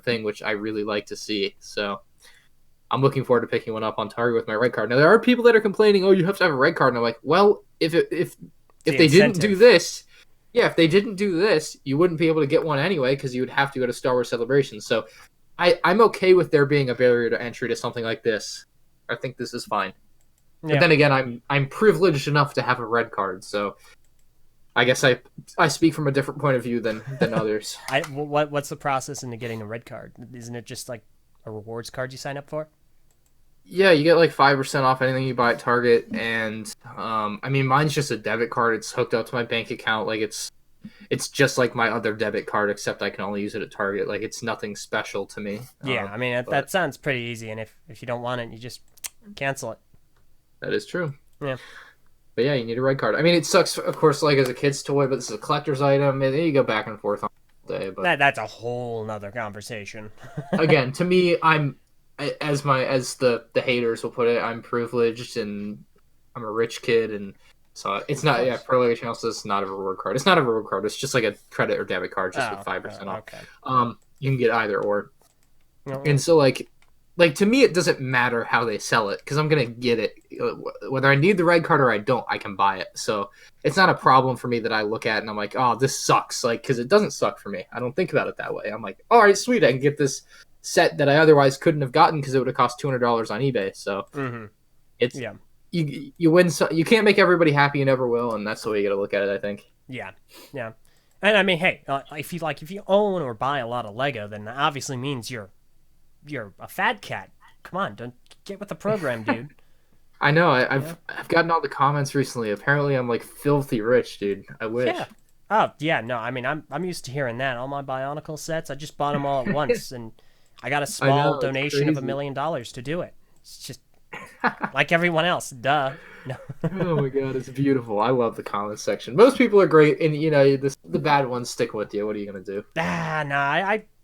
thing, which I really like to see. So I'm looking forward to picking one up on Target with my red card. Now there are people that are complaining, "Oh, you have to have a red card." And I'm like, "Well, if they didn't do this, if they didn't do this, you wouldn't be able to get one anyway because you would have to go to Star Wars Celebration." So I'm okay with there being a barrier to entry to something like this. I think this is fine. Yeah. But then again, I'm privileged enough to have a red card, so I guess I speak from a different point of view than others. What's the process into getting a red card? Isn't it just like a rewards card you sign up for? Yeah, you get like 5% off anything you buy at Target, and I mean mine's just a debit card. It's hooked up to my bank account. Like it's just like my other debit card, except I can only use it at Target. Like it's nothing special to me. Yeah, I mean that sounds pretty easy, and if you don't want it, you just cancel it. That is true. Yeah. But yeah, you need a red card. I mean, it sucks, of course, like as a kid's toy, but this is a collector's item, and you go back and forth all day. But that's a whole nother conversation. Again, to me, as the haters will put it, I'm privileged and I'm a rich kid, and so it's not. Yeah, Pro Lego Channel says it's not a reward card. It's not a reward card. It's just like a credit or debit card, just with 5% off. Okay. You can get either or, and so like to me, it doesn't matter how they sell it because I'm gonna get it whether I need the red card or I don't. I can buy it, so it's not a problem for me that I look at and I'm like, oh, this sucks, like because it doesn't suck for me. I don't think about it that way. I'm like, all right, sweet, I can get this set that I otherwise couldn't have gotten because it would have cost $200 on eBay. So it's you win. So you can't make everybody happy, you never will, and that's the way you got to look at it, I think. Yeah. And I mean, hey, if you own or buy a lot of Lego, then that obviously means you're a fat cat. Come on, don't get with the program, dude. I know. I've gotten all the comments recently. Apparently, I'm like filthy rich, dude. I wish. Yeah. Oh yeah. No, I mean, I'm used to hearing that. All my Bionicle sets, I just bought them all at once, and I got a small donation of $1 million to do it. It's just like everyone else. Duh. No. Oh my god, it's beautiful. I love the comments section. Most people are great, and the bad ones stick with you. What are you gonna do?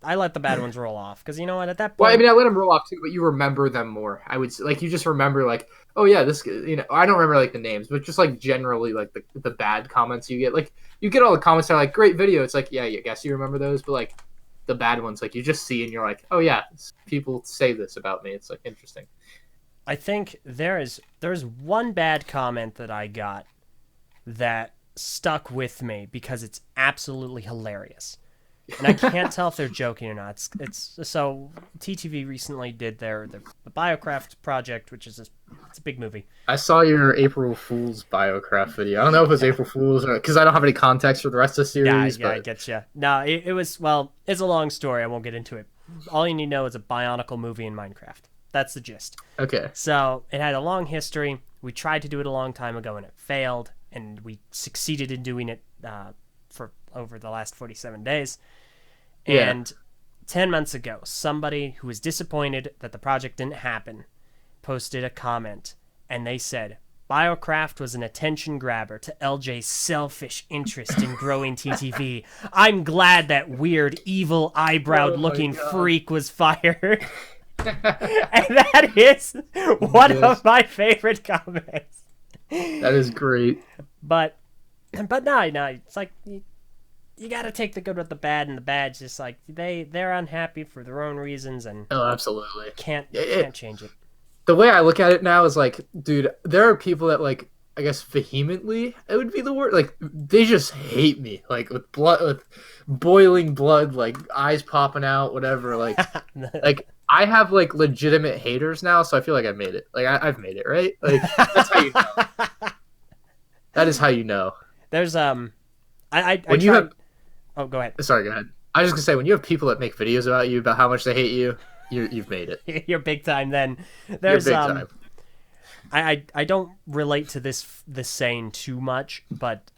I let the bad ones roll off because you know what? At that point, well, I mean, I let them roll off too, but you remember them more. I would like you just remember like, oh yeah, this. I don't remember like the names, but just like generally like the bad comments you get. Like you get all the comments that are like great video. It's like yeah, I guess you remember those, but like the bad ones, like you just see and you're like, oh yeah, people say this about me. It's like interesting. I think there's one bad comment that I got that stuck with me because it's absolutely hilarious. And I can't tell if they're joking or not. It's so TTV recently did the Biocraft project, which is it's a big movie. I saw your April Fool's Biocraft video. I don't know if it was April Fool's or because I don't have any context for the rest of the series. Yeah, I get you. No, it was it's a long story. I won't get into it. all you need to know is a Bionicle movie in Minecraft. That's the gist. Okay. So it had a long history. We tried to do it a long time ago and it failed, and we succeeded in doing it for over the last 47 days. Yeah. And 10 months ago, somebody who was disappointed that the project didn't happen posted a comment, and they said, Biocraft was an attention grabber to LJ's selfish interest in growing TTV. I'm glad that weird, evil, eyebrowed looking freak was fired. And that is one of my favorite comments. That is great. But no, it's like you got to take the good with the bad, and the bad's just like they're unhappy for their own reasons, and Oh, absolutely. Can't change it. The way I look at it now is like, dude, there are people that like, I guess vehemently, it would be the word, like they just hate me, like with boiling blood, like eyes popping out, whatever, like like I have like legitimate haters now, so I feel like I made it. Like I've made it, right? Like that's how you know. That is how you know. There's when you have. Oh, go ahead. Sorry, go ahead. I was just gonna say, when you have people that make videos about you about how much they hate you, you've made it. You're big time. Then there's You're big time. I don't relate to this saying too much, but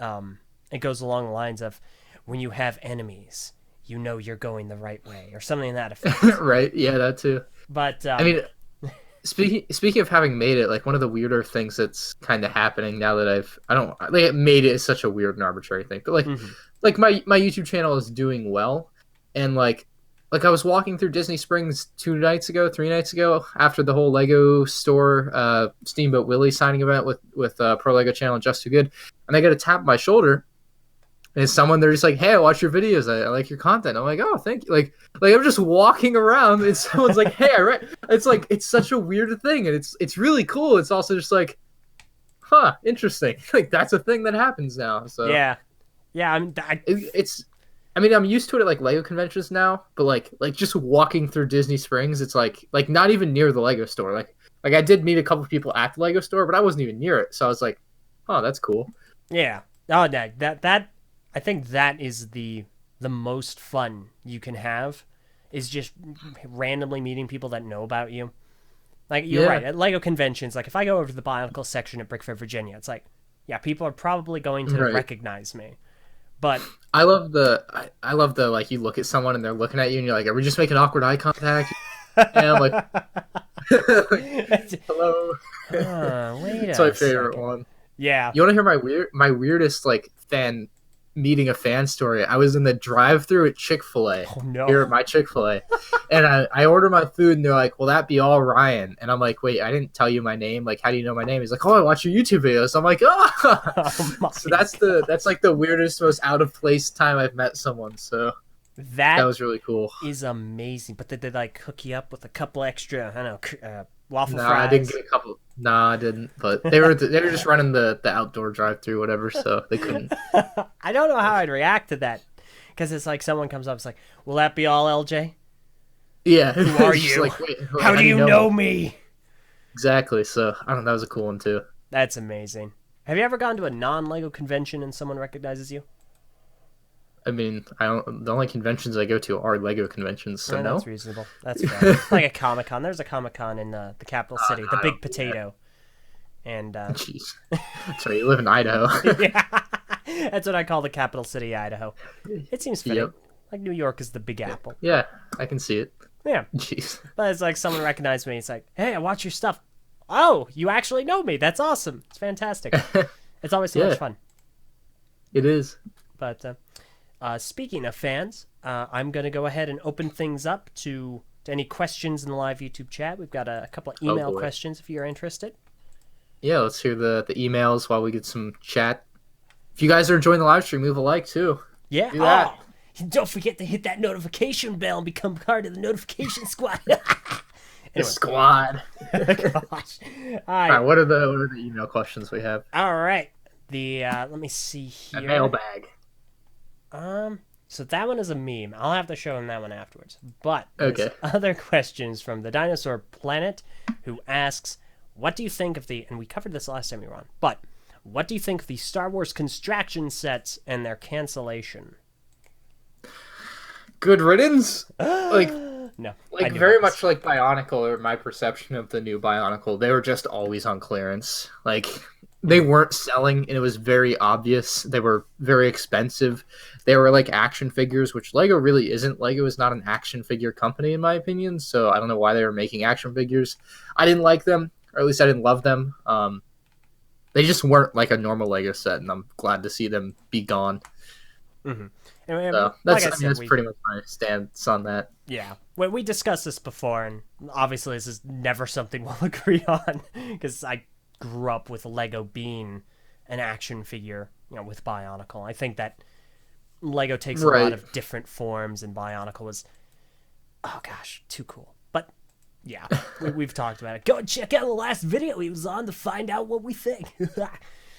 it goes along the lines of, when you have enemies, you know you're going the right way, or something in that effect. Right? Yeah, that too. But I mean, speaking of having made it, like one of the weirder things that's kind of happening now that I don't like, made it is such a weird and arbitrary thing, but like like my YouTube channel is doing well, and like I was walking through Disney Springs 3 nights ago after the whole Lego store Steamboat Willie signing event with Pro Lego Channel and Just Too Good, and I get a tap on my shoulder, and it's someone, they're just like, hey, I watch your videos, I like your content. I'm like, oh, thank you. Like I'm just walking around and someone's like, hey, I read. It's like, it's such a weird thing, and it's really cool. It's also just like, huh, interesting. Like that's a thing that happens now. So yeah, I'm used to it at like Lego conventions now, but like just walking through Disney Springs, it's like not even near the Lego store. Like I did meet a couple of people at the Lego store, but I wasn't even near it. So I was like, oh, that's cool. Yeah. Oh, no, that I think that is the most fun you can have, is just randomly meeting people that know about you. Like, you're right, at Lego conventions, like if I go over to the Bionicle section at Brick Fair, Virginia, it's like, yeah, people are probably going to recognize me. But I love the like, you look at someone and they're looking at you and you're like, are we just making awkward eye contact? And I'm like, hello. It's my favorite one. Yeah. You want to hear my weirdest like meeting a fan story? I was in the drive-thru at Chick-fil-A. Oh, no. Here at my Chick-fil-A, and I order my food, and they're like, "Will that be all, Ryan?" And I'm like, "Wait, I didn't tell you my name. Like, how do you know my name?" He's like, "Oh, I watch your YouTube videos." I'm like, "Oh." So that's like the weirdest, most out of place time I've met someone. So that was really cool. Is amazing. But did they like hook you up with a couple extra, I don't know, waffle fries? I didn't get a couple. Nah, I didn't. But they were just running the outdoor drive-thru, whatever, so they couldn't. I don't know how I'd react to that, because it's like someone comes up, it's like, "Will that be all, LJ?" Yeah. Who are you? Like, wait, how do you know me? Exactly. So I don't know. That was a cool one too. That's amazing. Have you ever gone to a non-Lego convention and someone recognizes you? I mean, the only conventions I go to are Lego conventions, so no. That's reasonable. That's fair. Like a Comic-Con. There's a Comic-Con in the capital city, the Big Potato. And jeez. Sorry, you live in Idaho. Yeah. That's what I call the capital city, Idaho. It seems fitting. Yep. Like New York is the Big Apple. Yeah, I can see it. Yeah. Jeez. But it's like someone recognized me. It's like, "Hey, I watch your stuff." Oh, you actually know me. That's awesome. It's fantastic. It's always so much fun. It is. But speaking of fans, I'm going to go ahead and open things up to any questions in the live YouTube chat. We've got a couple of email questions if you're interested. Yeah, let's hear the emails while we get some chat. If you guys are enjoying the live stream, leave a like too. Yeah. Do that. Don't forget to hit that notification bell and become part of the notification squad. The squad. Gosh. All right, what are the email questions we have? All right. Let me see here. A mailbag. So that one is a meme. I'll have to show him that one afterwards. But okay. Other questions from the Dinosaur Planet, who asks, "What do you think of the?" And we covered this last time we were on. But what do you think of the Star Wars construction sets and their cancellation? Good riddance. Like, No, I Like knew very that was... much like Bionicle, or my perception of the new Bionicle, they were just always on clearance. Like they Mhm. weren't selling, and it was very obvious. They were very expensive. They were like action figures, which Lego really isn't. Lego is not an action figure company, in my opinion. So I don't know why they were making action figures. I didn't like them, or at least I didn't love them. They just weren't like a normal Lego set, and I'm glad to see them be gone. Mhm. And So like that's, I I mean, said, that's pretty much my stance on that. yeah, we discussed this before, and obviously this is never something we'll agree on because I grew up with Lego being an action figure, with Bionicle. I think that Lego takes a lot Right. of different forms, and Bionicle was, oh gosh, too cool. But yeah, we've talked about it. Go and check out the last video he was on to find out what we think.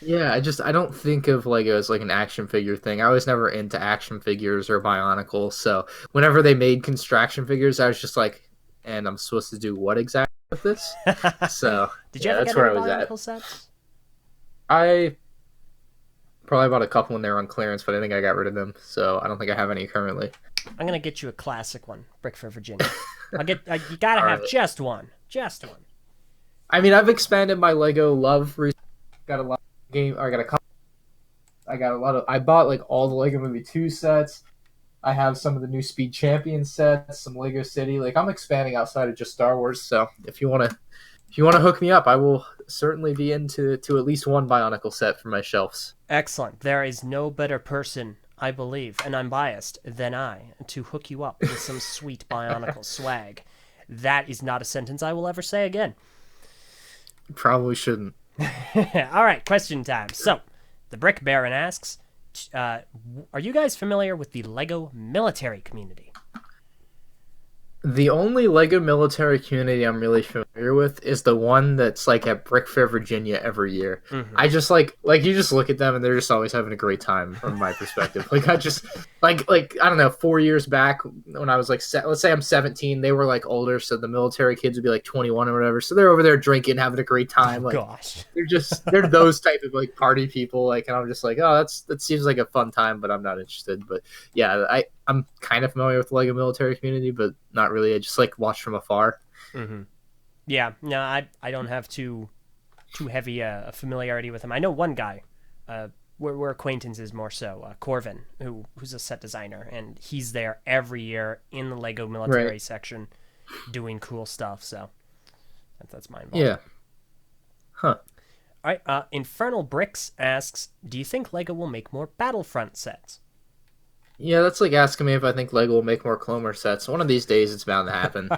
Yeah, I don't think of Lego as like an action figure thing. I was never into action figures or Bionicle, so whenever they made construction figures, I was just like, and I'm supposed to do what exactly with this? So Did you yeah, ever that's get where any I was at. Bionicle sets? I probably bought a couple when they were on clearance, but I think I got rid of them, so I don't think I have any currently. I'm gonna get you a classic one, Brick for Virginia. You gotta All have right. just one, just one. I mean, I've expanded my Lego love. Got a lot of game. I got a couple. I got a lot of. I bought like all the Lego Movie 2 sets. I have some of the new Speed Champion sets, some Lego City. Like I'm expanding outside of just Star Wars. So if you wanna hook me up, I will certainly be into to at least one Bionicle set for my shelves. Excellent. There is no better person, I believe, and I'm biased, than I, to hook you up with some sweet Bionicle swag. That is not a sentence I will ever say again. Probably shouldn't. All right, question time. So, the Brick Baron asks, are you guys familiar with the Lego military community? The only Lego military community I'm really familiar with is the one that's like at Brick Fair, Virginia every year. Mm-hmm. I just like you just look at them and they're just always having a great time from my perspective. Like I just like I don't know, 4 years back when I was like let's say I'm 17, they were like older, so the military kids would be like 21 or whatever. So they're over there drinking, having a great time. Oh, Like gosh. they're those type of like party people. Like and I'm just like, oh, that seems like a fun time, but I'm not interested. But yeah, I'm kind of familiar with the Lego military community, but not really. I just like watch from afar. Mm-hmm. Yeah, no, I don't have too heavy a familiarity with him. I know one guy. We're acquaintances more so. Corvin, who's a set designer, and he's there every year in the Lego military Right. section, doing cool stuff. So that's my involvement. Yeah. Huh. All right. Infernal Bricks asks, do you think Lego will make more Battlefront sets? Yeah, that's like asking me if I think Lego will make more Clomer sets. One of these days, it's bound to happen.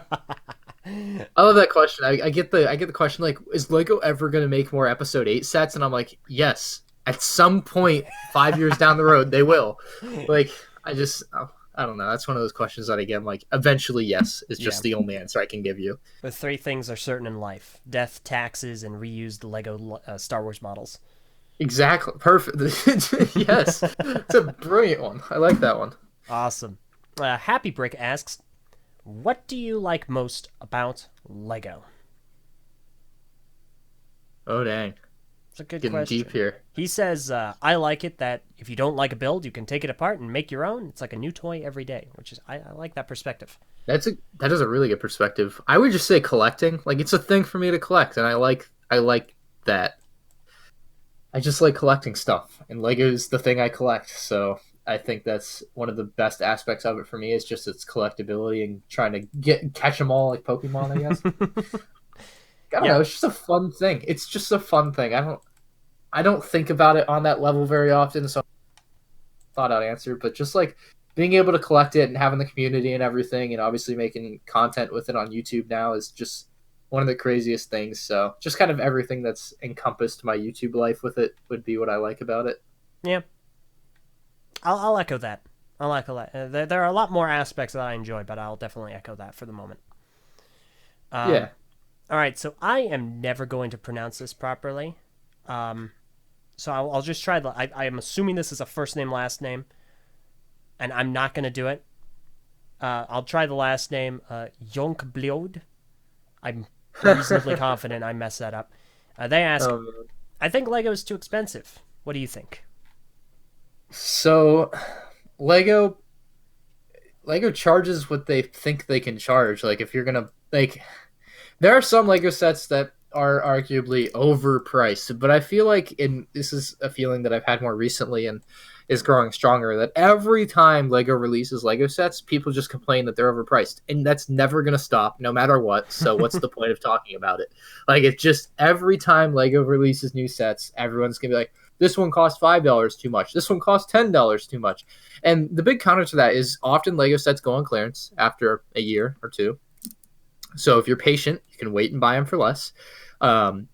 I love that question. I get the question like, is Lego ever going to make more Episode 8 sets? And I'm like, yes. At some point, 5 years down the road, they will. Like, I don't know. That's one of those questions that I get. I'm like, eventually, yes, is just the only answer I can give you. The three things are certain in life: death, taxes, and reused Lego Star Wars models. Exactly. Perfect. Yes. It's a brilliant one. I like that one. Awesome. Happy Brick asks, what do you like most about Lego? Oh, dang. It's a good Getting question. deep here. He says, I like it that if you don't like a build, you can take it apart and make your own. It's like a new toy every day, which is, I like that perspective. That is a really good perspective. I would just say collecting. Like it's a thing for me to collect, and I like that. I just like collecting stuff, and Lego's the thing I collect. So I think that's one of the best aspects of it for me is just its collectability and trying to catch them all like Pokemon. I guess. I don't know. It's just a fun thing. It's just a fun thing. I don't think about it on that level very often, so I thought I'd answer. But just like being able to collect it and having the community and everything, and obviously making content with it on YouTube now is just one of the craziest things. So just kind of everything that's encompassed my YouTube life with it would be what I like about it. Yeah. I'll echo that. I'll echo that. There are a lot more aspects that I enjoy, but I'll definitely echo that for the moment. Yeah. All right, so I am never going to pronounce this properly. So I'll just try. I am assuming this is a first name, last name, and I'm not going to do it. I'll try the last name, Jonkblod. I'm reasonably confident I messed that up. They ask, I think Lego is too expensive. What do you think? So Lego Lego charges what they think they can charge. Like if you're gonna like, there are some Lego sets that are arguably overpriced, but I feel like this is a feeling that I've had more recently and is growing stronger, that every time Lego releases Lego sets, people just complain that they're overpriced, and that's never going to stop no matter what. So what's the point of talking about it? Like, it's just every time Lego releases new sets, everyone's going to be like, this one costs $5 too much, this one costs $10 too much. And the big counter to that is often Lego sets go on clearance after a year or two. So if you're patient, you can wait and buy them for less.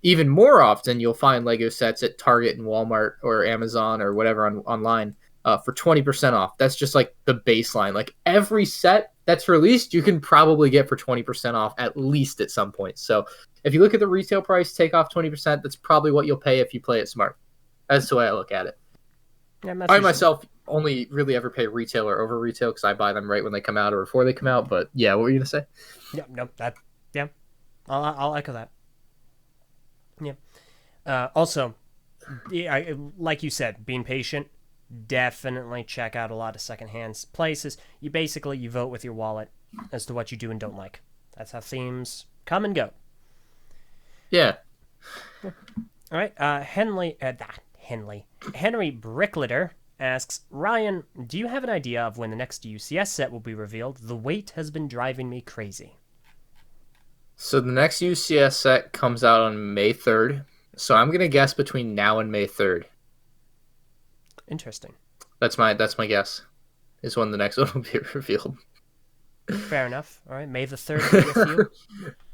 Even more often, you'll find Lego sets at Target and Walmart or Amazon or whatever online for 20% off. That's just like the baseline. Like every set that's released, you can probably get for 20% off at least at some point. So if you look at the retail price, take off 20%, that's probably what you'll pay if you play it smart. That's the way I look at it. Yeah, I myself only really ever pay retail or over retail because I buy them right when they come out or before they come out. But yeah, what were you going to say? Yeah, no, I'll echo that. Yeah. Also, like you said, being patient, definitely check out a lot of secondhand places. You vote with your wallet as to what you do and don't like. That's how themes come and go. Yeah. All right. Henry Brickletter asks, Ryan, do you have an idea of when the next UCS set will be revealed? The wait has been driving me crazy. So the next UCS set comes out on May 3rd. So I'm going to guess between now and May 3rd. Interesting. That's my guess. Is when the next one will be revealed. Fair enough. All right, May the 3rd be with you.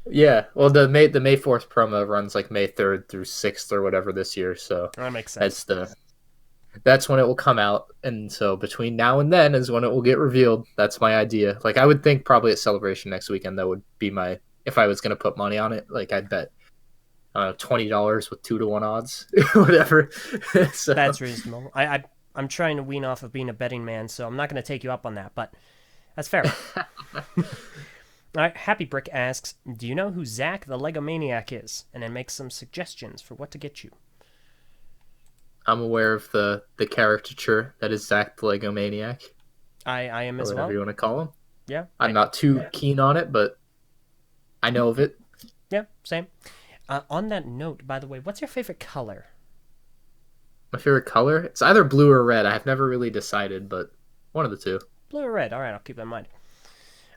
Yeah. Well, the May 4th promo runs like May 3rd through 6th or whatever this year, so that makes sense. That's when it will come out, and so between now and then is when it will get revealed. That's my idea. Like I would think probably at Celebration next weekend that would be my, if I was going to put money on it, like I'd bet $20 with 2-to-1 odds, whatever. So. That's reasonable. I'm trying to wean off of being a betting man, so I'm not going to take you up on that, but that's fair. All right, Happy Brick asks, do you know who Zach the Lego Maniac is? And then makes some suggestions for what to get you. I'm aware of the caricature that is Zach the Lego Maniac. I am as well. Whatever you want to call him. Yeah. I'm not too keen on it, but I know of it. Yeah, same. On that note, by the way, what's your favorite color? My favorite color? It's either blue or red. I've never really decided, but one of the two. Blue or red. All right, I'll keep that in mind.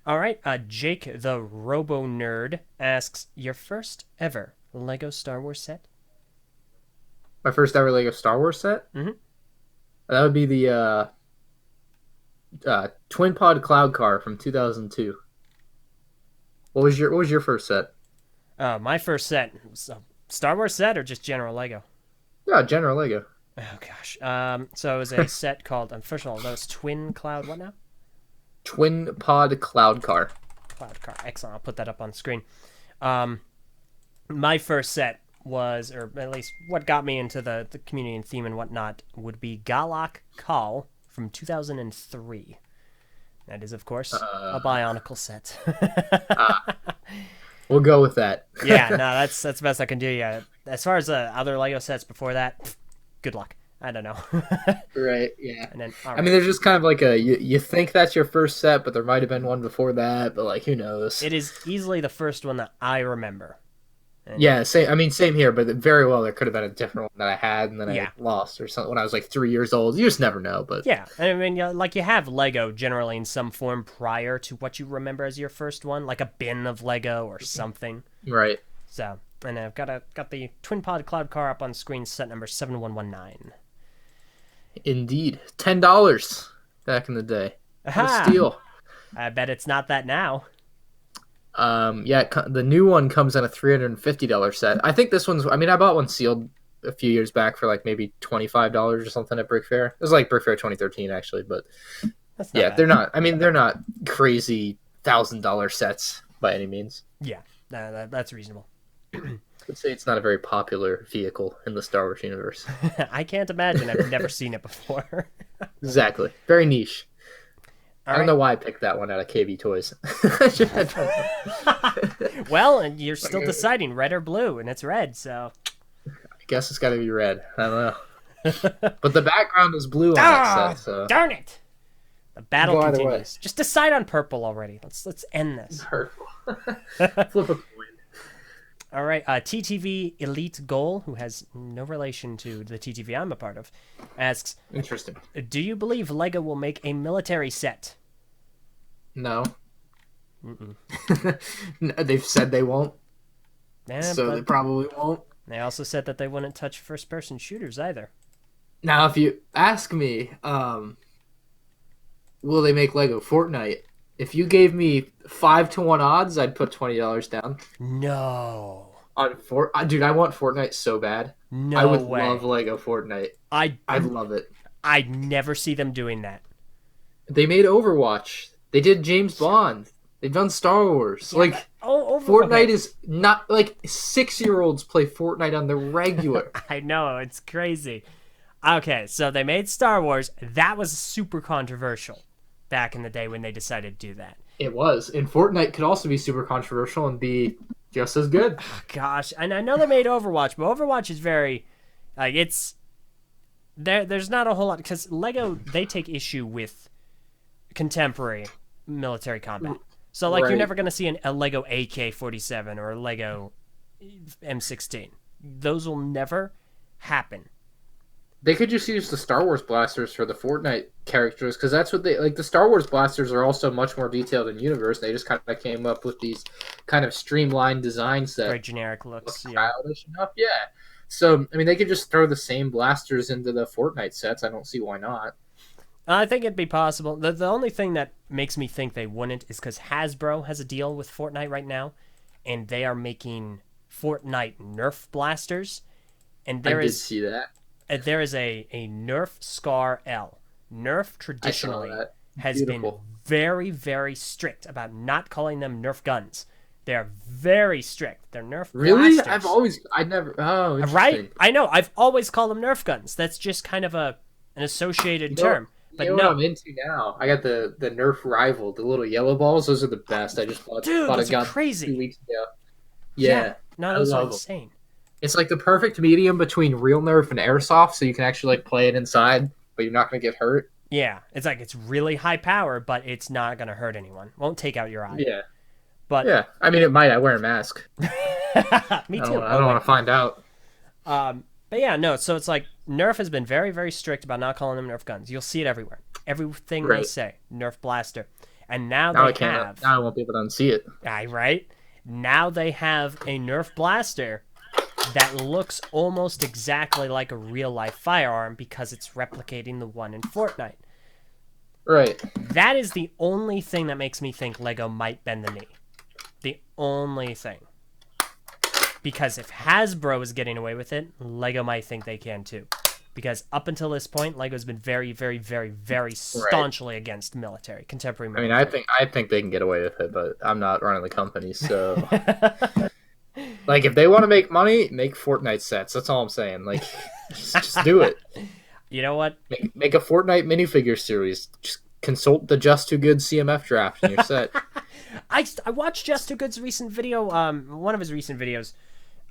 All right, Jake the Robo Nerd asks, your first ever Lego Star Wars set? My first ever Lego Star Wars set? Mm-hmm. That would be the Twin Pod Cloud Car from 2002. What was your first set? My first set was a Star Wars set or just general Lego? Yeah, general Lego. Oh gosh. So it was a set called. First of all, that was Twin Cloud. What now? Twin Pod Cloud Car. Cloud Car. Excellent. I'll put that up on screen. My first set was, or at least what got me into the community and theme and whatnot, would be Galak Kal from 2003. That is, of course, a Bionicle set. We'll go with that. Yeah, no, that's the best I can do. Yeah, as far as other Lego sets before that, good luck. I don't know. Right. Yeah. And then, I mean, there's just kind of like you think that's your first set, but there might have been one before that. But like, who knows? It is easily the first one that I remember. And yeah, same. I mean, same here. But very well, there could have been a different one that I had, and then I lost or something when I was like 3 years old. You just never know. But yeah, I mean, like you have Lego generally in some form prior to what you remember as your first one, like a bin of Lego or something. Right. So, and I've got the Twin Pod Cloud Car up on screen, set number 7119. Indeed, $10 back in the day. What a steal! I bet it's not that now. Yeah, the new one comes in a $350 set. I think this one's. I mean, I bought one sealed a few years back for like maybe $25 or something at Brick Fair. It was like Brick Fair 2013 actually, but yeah, bad. They're not. I mean, they're not crazy $1,000 sets by any means. Yeah, that's reasonable. I'd say it's not a very popular vehicle in the Star Wars universe. I can't imagine. I've never seen it before. Exactly. Very niche. I don't know why I picked that one out of KB Toys. Well, and you're still deciding red or blue, and it's red, so... I guess it's got to be red. I don't know. But the background is blue on that set, so... Darn it! The battle Go either continues. Just decide on purple already. Let's end this. Hurtful. Flip a coin. All right, TTV Elite Goal, who has no relation to the TTV I'm a part of, asks, Interesting. do you believe LEGO will make a military set? No. They've said they won't, so they probably won't. They also said that they wouldn't touch first-person shooters either. Now, if you ask me, will they make LEGO Fortnite? If you gave me 5-1 odds, I'd put $20 down. No. Dude, I want Fortnite so bad. No I would way. love LEGO Fortnite. I'd love it. I'd never see them doing that. They made Overwatch. They did James Bond. They've done Star Wars. Yeah, Fortnite is not 6-year-olds play Fortnite on the regular. I know, it's crazy. Okay, so they made Star Wars. That was super controversial back in the day when they decided to do that. It was. And Fortnite could also be super controversial and be just as good. Oh, gosh, and I know they made Overwatch, but Overwatch is very, it's, there's not a whole lot, because LEGO, they take issue with contemporary military combat. So, right. You're never going to see a LEGO AK-47 or a LEGO M16. Those will never happen. They could just use the Star Wars blasters for the Fortnite characters, because that's what they like. The Star Wars blasters are also much more detailed in universe. They just kind of came up with these kind of streamlined designs that very generic looks, childish enough. Yeah. So I mean, they could just throw the same blasters into the Fortnite sets. I don't see why not. I think it'd be possible. The only thing that makes me think they wouldn't is because Hasbro has a deal with Fortnite right now, and they are making Fortnite Nerf blasters. And I did see that. There is a Nerf Scar L. Nerf traditionally has been very, very strict about not calling them Nerf guns. They're very strict. They're Nerf blasters. Interesting. Right? I know. I've always called them Nerf guns. That's just kind of an associated term. But what I'm into now? I got the Nerf Rival, the little yellow balls. Those are the best. I just bought those a gun are crazy. 2 weeks ago. Yeah. No, those are insane. It's like the perfect medium between real Nerf and airsoft, so you can actually play it inside, but you're not going to get hurt. Yeah, it's really high power, but it's not going to hurt anyone. Won't take out your eye. Yeah. But yeah, I mean, it might. I wear a mask. Me too. I don't want to find out. But yeah, no, so it's like Nerf has been very, very strict about not calling them Nerf guns. You'll see it everywhere. Everything they say, Nerf blaster. And now I won't be able to unsee it. Right? Now they have a Nerf blaster that looks almost exactly like a real-life firearm because it's replicating the one in Fortnite. Right. That is the only thing that makes me think LEGO might bend the knee. The only thing. Because if Hasbro is getting away with it, LEGO might think they can too. Because up until this point, LEGO's been very, very, very, very staunchly against contemporary military. I mean, I think they can get away with it, but I'm not running the company, so... Like, if they want to make money, make Fortnite sets. That's all I'm saying. Like, just do it. You know what? Make a Fortnite minifigure series. Just consult the Just Too Good CMF draft and you're set. I watched Just Too Good's recent video, one of his recent videos,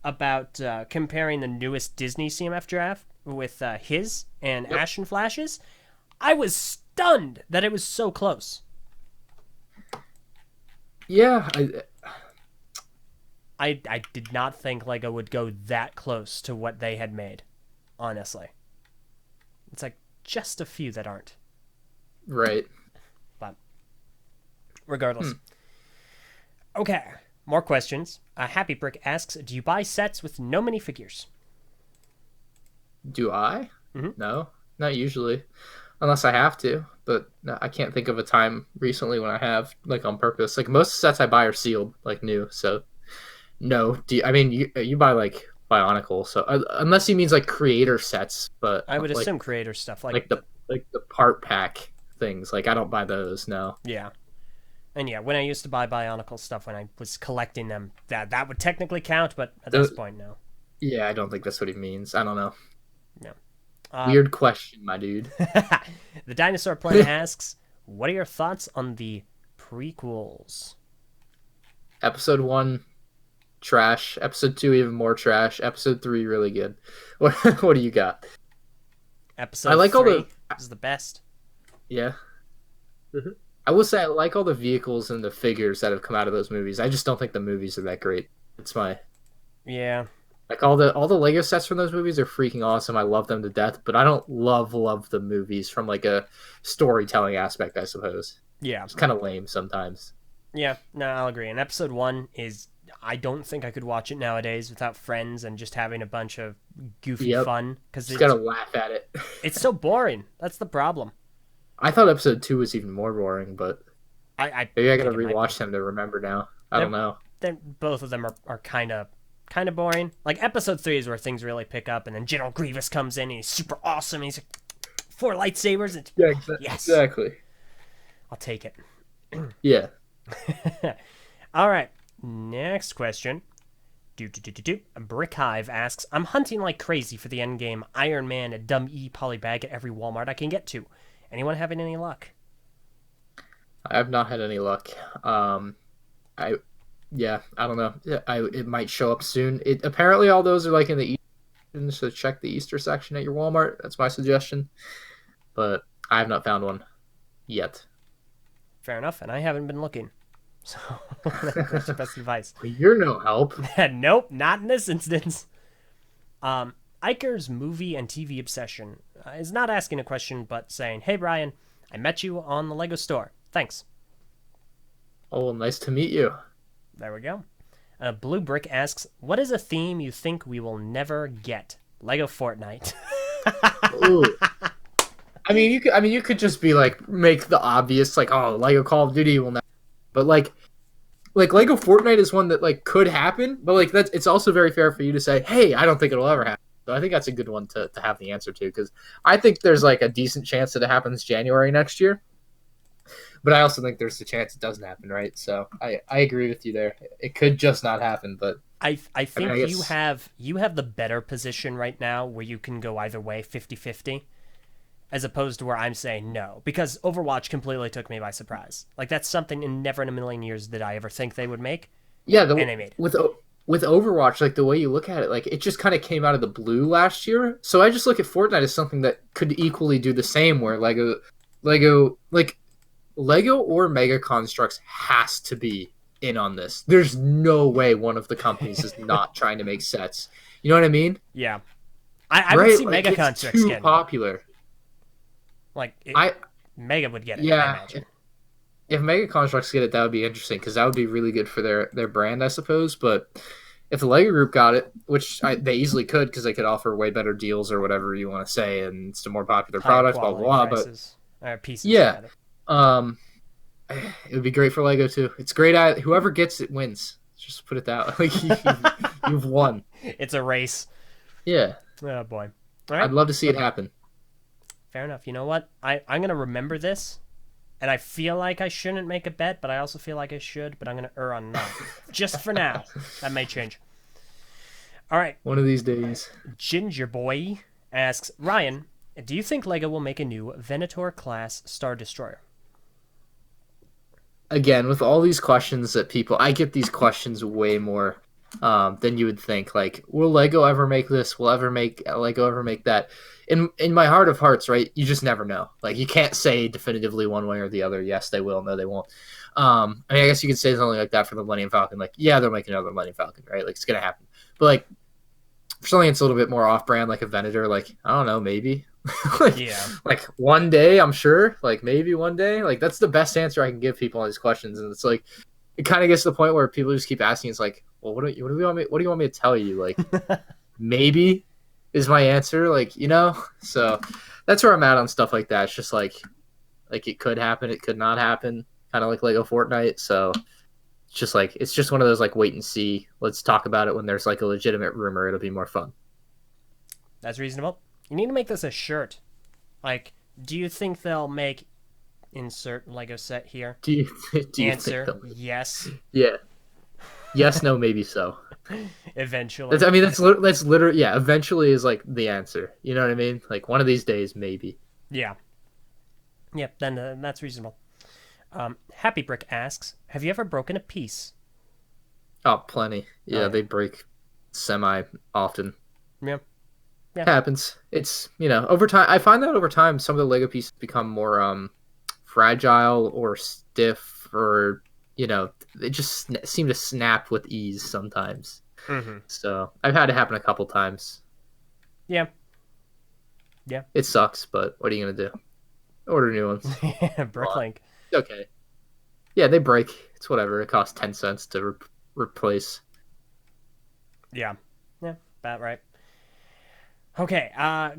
about comparing the newest Disney CMF draft with his and Ash and Flash's. I was stunned that it was so close. Yeah, I did not think LEGO would go that close to what they had made, honestly. It's like just a few that aren't. Right. But regardless. Okay, more questions. Happy Brick asks, do you buy sets with no minifigures? Do I? Mm-hmm. No, not usually. Unless I have to. But I can't think of a time recently when I have, like, on purpose. Like, most sets I buy are sealed, like, new, so... No, you buy like Bionicle, so unless he means like creator sets, but I would assume creator stuff like the part pack things. Like I don't buy those. No. Yeah, and yeah, when I used to buy Bionicle stuff when I was collecting them, that would technically count, but at this point, no. Yeah, I don't think that's what he means. I don't know. No. Weird question, my dude. The Dinosaur Planet asks, "What are your thoughts on the prequels?" Episode 1. Trash. Episode 2 even more trash. Episode 3 really good. What do you got? Episode 3 is the best. Yeah. Mhm. I will say I like all the vehicles and the figures that have come out of those movies. I just don't think the movies are that great. It's my Yeah. like all the Lego sets from those movies are freaking awesome. I love them to death, but I don't love the movies from like a storytelling aspect, I suppose. Yeah. It's kind of lame sometimes. Yeah. No, I'll agree. And episode 1 is. I don't think I could watch it nowadays without friends and just having a bunch of goofy Yep. fun because Just gotta laugh at it. it's so boring. That's the problem. I thought episode 2 was even more boring, but I maybe I gotta think it might be. rewatch them to remember now. I They're, don't know. both of them are kind of boring. Like episode 3 is where things really pick up, and then General Grievous comes in and he's super awesome. He's like, 4 lightsabers. And, Yeah, yes, exactly. I'll take it. Yeah. All right, next question. Brick Hive asks, I'm hunting like crazy for the endgame Iron Man, a dumb E polybag at every Walmart I can get to. Anyone having any luck? I have not had any luck. I yeah, I don't know. It might show up soon. It apparently all those are like in the Eastern, so check the Easter section at your Walmart. That's my suggestion. But I have not found one yet. Fair enough, and I haven't been looking. So that's your best advice. You're no help. Nope, not in this instance. Iker's movie and TV obsession is not asking a question, but saying, "Hey Brian, I met you on the Lego store. Thanks." Oh, well, nice to meet you. There we go. Blue Brick asks, "What is a theme you think we will never get? Lego Fortnite." Ooh. You could just be like make the obvious like, oh, Lego Call of Duty will never. But like Lego Fortnite is one that like could happen, but like it's also very fair for you to say, hey, I don't think it'll ever happen. So I think that's a good one to have the answer to, because I think there's like a decent chance that it happens January next year. But I also think there's a chance it doesn't happen, right? So I agree with you there. It could just not happen, but I think I guess... you have the better position right now where you can go either way 50-50, as opposed to where I'm saying no, because Overwatch completely took me by surprise. Like that's something never in a million years did I ever think they would make. Yeah, and they made it. With Overwatch, like the way you look at it, like it just kind of came out of the blue last year. So I just look at Fortnite as something that could equally do the same, where Lego or Mega Constructs has to be in on this. There's no way one of the companies is not trying to make sets. You know what I mean? Yeah, I would see Mega Constructs too getting popular. Like Mega would get it. Yeah, I imagine. if Mega Constructs get it, that would be interesting, because that would be really good for their brand, I suppose. But if the Lego Group got it, which they easily could, because they could offer way better deals or whatever you want to say, and it's a more popular product, blah blah blah. Prices, pieces, yeah, it would be great for Lego too. It's great. Whoever gets it wins. Just put it that way. You've won. It's a race. Yeah. Oh boy. All right. I'd love to see it happen. Fair enough. You know what? I'm going to remember this, and I feel like I shouldn't make a bet, but I also feel like I should, but I'm going to err on not. Just for now. That may change. All right. One of these days. Ginger Boy asks, Ryan, do you think LEGO will make a new Venator-class Star Destroyer? Again, with all these questions that I get these questions way more than you would think. Like, will Lego ever make this? Will Lego ever make that? In my heart of hearts, right? You just never know. Like, you can't say definitively one way or the other. Yes, they will. No, they won't. I guess you could say something like that for the Millennium Falcon. Like, yeah, they're making another Millennium Falcon, right? Like, it's gonna happen. But like, for something that's a little bit more off-brand, like a Venator, like, I don't know, maybe. Like one day, I'm sure. Like maybe one day. Like that's the best answer I can give people on these questions, and it's like it kind of gets to the point where people just keep asking. It's like, well, what do you want me to tell you? Like maybe is my answer. Like so that's where I'm at on stuff like that. It's just like it could happen, it could not happen. Kind of like Lego Fortnite. So it's just one of those like wait and see. Let's talk about it when there's like a legitimate rumor. It'll be more fun. That's reasonable. You need to make this a shirt. Like, do you think they'll make insert Lego set here? Do you answer think yes? Yeah. Yes, no, maybe so. Eventually. That's literally yeah. Eventually is like the answer. You know what I mean? Like one of these days, maybe. Yeah. Yep. Then that's reasonable. Happy Brick asks, "Have you ever broken a piece?" Oh, plenty. Yeah, they break semi often. Yeah. Yeah. It happens. It's over time. I find that over time, some of the Lego pieces become more fragile or stiff, or they just seem to snap with ease sometimes. Mm-hmm. So I've had it happen a couple times. Yeah. It sucks, but what are you gonna do? Order new ones. Bricklink. Okay. Yeah, they break. It's whatever. It costs 10 cents to replace. Yeah, about right. Okay,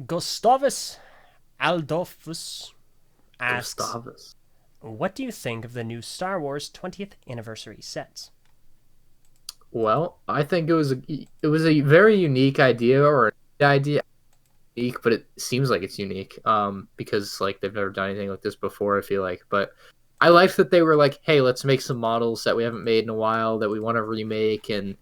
Gustavus Aldolfus asks, Gustavus. what do you think of the new Star Wars 20th anniversary sets? Well, I think it was a very unique idea, or an idea unique, but it seems like it's unique because like they've never done anything like this before, I feel like. But I liked that they were like, hey, let's make some models that we haven't made in a while that we want to remake, and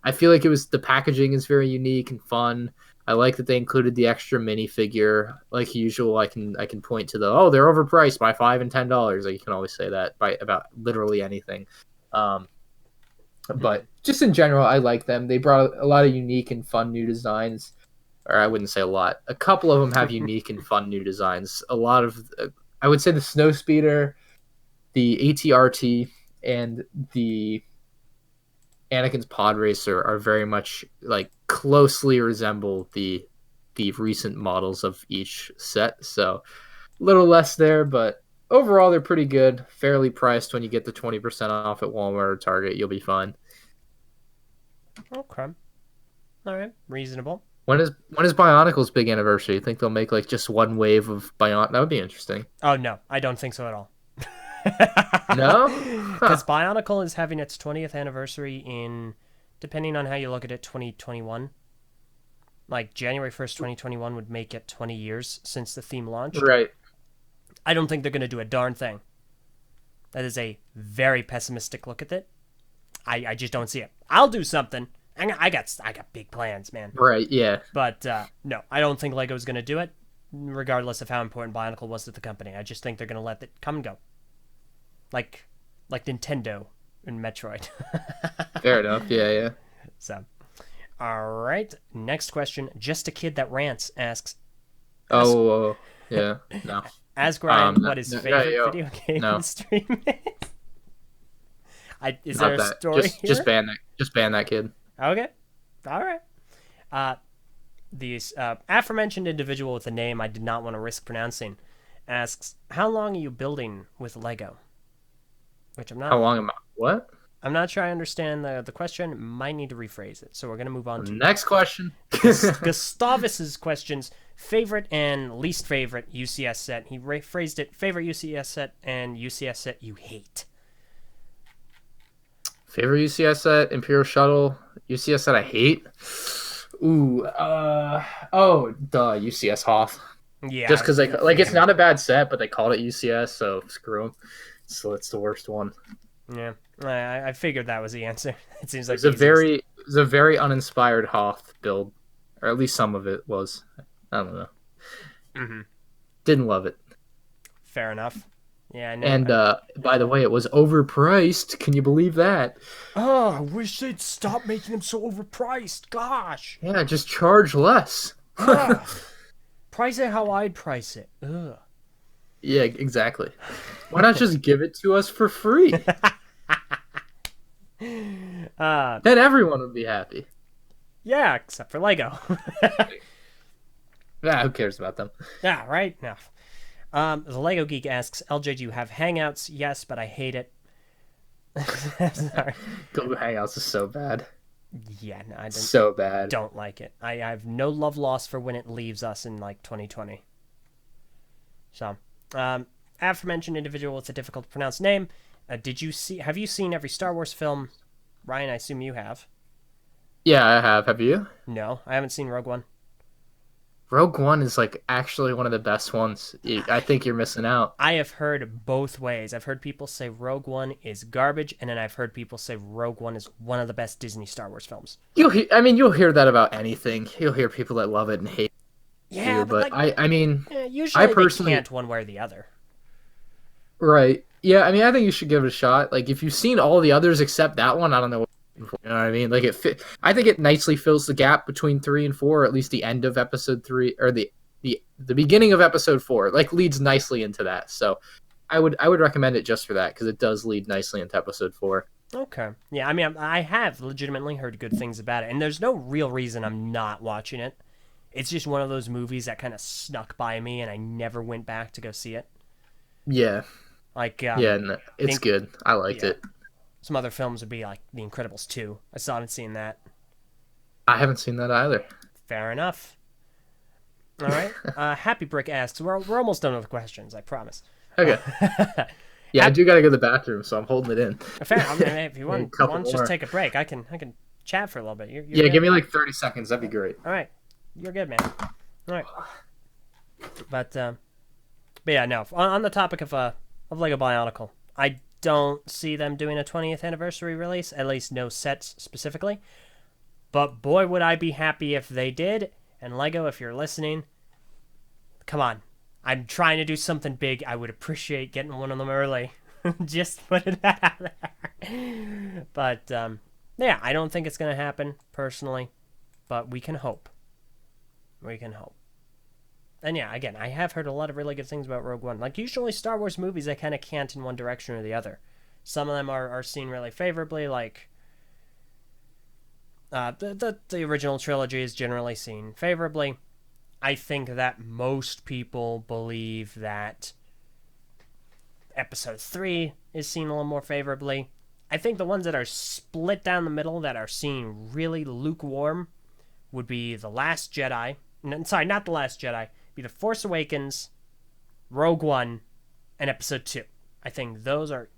I feel like the packaging is very unique and fun. I like that they included the extra minifigure. Like usual, I can point to they're overpriced by $5 and $10. Like you can always say that about literally anything. But just in general, I like them. They brought a lot of unique and fun new designs. Or I wouldn't say a lot. A couple of them have unique and fun new designs. A lot of, I would say the Snowspeeder, the ATRT, and the Anakin's Pod Racer are very much like closely resemble the recent models of each set. So a little less there, but overall they're pretty good. Fairly priced. When you get the 20% off at Walmart or Target, you'll be fine. Okay. All right. Reasonable. When is Bionicle's big anniversary? You think they'll make like just one wave of Bionicle? That would be interesting. Oh no, I don't think so at all. No? Because Bionicle is having its 20th anniversary in, depending on how you look at it, 2021. Like January 1st, 2021 would make it 20 years since the theme launched. Right. I don't think they're going to do a darn thing. That is a very pessimistic look at it. I just don't see it. I'll do something. I got big plans, man. Right, yeah. But no, I don't think Lego's going to do it, regardless of how important Bionicle was to the company. I just think they're going to let it come and go. Like Nintendo in Metroid. Fair enough, yeah. So, all right. Next question. Just a Kid That Rants asks. Yeah. No. Ask Ryan what his favorite video game stream is. Is there a story here? Just ban that. Just ban that kid. Okay. All right. The aforementioned individual with a name I did not want to risk pronouncing asks, how long are you building with Lego? Which I'm not. How long am I? What? I'm not sure I understand the question. Might need to rephrase it. So we're going to move on to next question. Gustavus's questions. Favorite and least favorite UCS set. He phrased it, favorite UCS set and UCS set you hate. Favorite UCS set, Imperial Shuttle. UCS set I hate. UCS Hoth. Yeah. Just because it's not a bad set, but they called it UCS, so screw them. So it's the worst one. Yeah, I figured that was the answer. It seems like it was a very uninspired Hoth build, or at least some of it was. I don't know. Mm-hmm. Didn't love it. Fair enough. Yeah, I know. And by the way, it was overpriced. Can you believe that? Oh, I wish they'd stop making them so overpriced. Gosh. Yeah, just charge less. Price it how I'd price it. Ugh. Yeah, exactly. Why not just give it to us for free? Then everyone would be happy. Yeah, except for Lego. Who cares about them? Yeah, right? No. The Lego Geek asks, LJ, do you have Hangouts? Yes, but I hate it. Sorry. Google Hangouts is so bad. Yeah, no, I so bad. Don't like it. I have no love lost for when it leaves us in like 2020. So, aforementioned individual with a difficult to pronounce name. Have you seen every Star Wars film? Ryan, I assume you have. Yeah, I have. Have you? No, I haven't seen Rogue One. Rogue One is like actually one of the best ones. I think you're missing out. I have heard both ways. I've heard people say Rogue One is garbage, and then I've heard people say Rogue One is one of the best Disney Star Wars films. You'll hear that about anything. You'll hear people that love it and hate it. Yeah, but usually I personally can't one way or the other. Right. Yeah, I mean, I think you should give it a shot. Like, if you've seen all the others except that one, I don't know. You know what I mean? Like, I think it nicely fills the gap between 3 and 4, or at least the end of episode 3, or the the beginning of episode 4 like leads nicely into that. So I would recommend it just for that because it does lead nicely into episode 4. Okay. Yeah, I mean, I have legitimately heard good things about it, and there's no real reason I'm not watching it. It's just one of those movies that kind of snuck by me, and I never went back to go see it. Yeah. Like, Yeah, no, it's good. I liked it. Some other films would be like The Incredibles 2. I still haven't seen that. I haven't seen that either. Fair enough. All right. Happy Brick asks, we're almost done with the questions, I promise. Okay. Yeah, I do gotta go to the bathroom, so I'm holding it in. Fair. I mean, if you want to just take a break, I can chat for a little bit. You're yeah, good? give me like 30 seconds. That'd be great. All right. You're good, man. All right. But yeah, no. On the topic of Lego Bionicle, I don't see them doing a 20th anniversary release. At least no sets specifically. But boy, would I be happy if they did. And Lego, if you're listening, come on. I'm trying to do something big. I would appreciate getting one of them early. Just putting that out there. But, yeah, I don't think it's going to happen, personally. But we can hope. We can hope. And yeah, again, I have heard a lot of really good things about Rogue One. Like, usually Star Wars movies, they kind of can't in one direction or the other. Some of them are seen really favorably, like... the original trilogy is generally seen favorably. I think that most people believe that Episode 3 is seen a little more favorably. I think the ones that are split down the middle, that are seen really lukewarm, would be The Last Jedi. Sorry, not The Last Jedi. Be The Force Awakens, Rogue One, and Episode 2. I think those are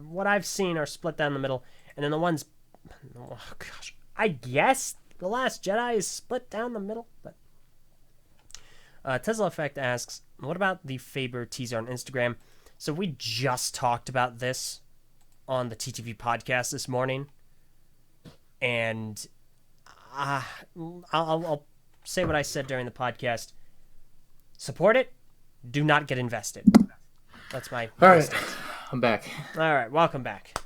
what I've seen are split down the middle. And then the ones... Oh, gosh. I guess The Last Jedi is split down the middle, but... Tesla Effect asks, what about the Faber teaser on Instagram? So we just talked about this on the TTV podcast this morning. And I'll say what I said during the podcast. Support it. Do not get invested. That's my... All right. I'm back. All right. Welcome back.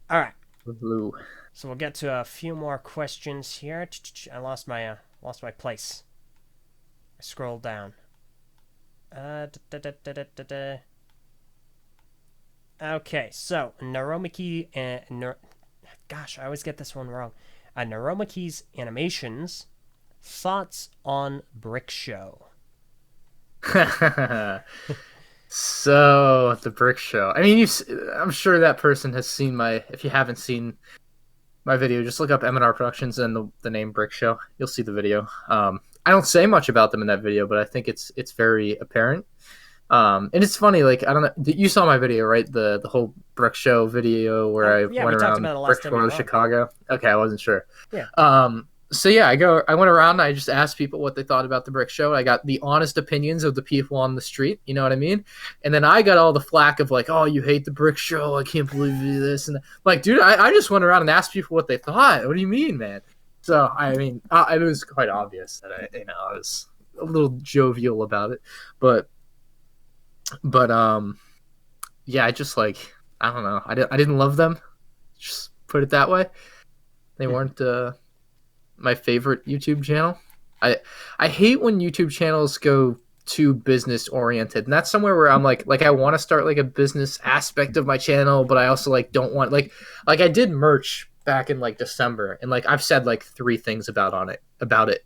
All right. Blue. So we'll get to a few more questions here. I lost my place. Scroll down. Okay, so Naromiki and gosh, I always get this one wrong. Naromiki's animations. Thoughts on Brick Show? So the Brick Show. I mean, I'm sure that person has seen my. If you haven't seen my video, just look up MandRproductions and the name Brick Show. You'll see the video. I don't say much about them in that video, but I think it's very apparent. And it's funny, like, I don't know, you saw my video, right? The whole Brick Show video where I went around Brick Show Chicago. Okay, I wasn't sure. Yeah. So yeah, I went around and I just asked people what they thought about the Brick Show. I got the honest opinions of the people on the street, you know what I mean? And then I got all the flack of like, oh, you hate the Brick Show, I can't believe you do this. And like, dude, I just went around and asked people what they thought. What do you mean, man? So, I mean, it was quite obvious that I was a little jovial about it, but yeah, I just like, I don't know. I didn't love them. Just put it that way. They weren't my favorite YouTube channel. I hate when YouTube channels go too business oriented, and that's somewhere where I'm like I want to start like a business aspect of my channel, but I also like don't want like I did merch back in like December, and like I've said like 3 things about it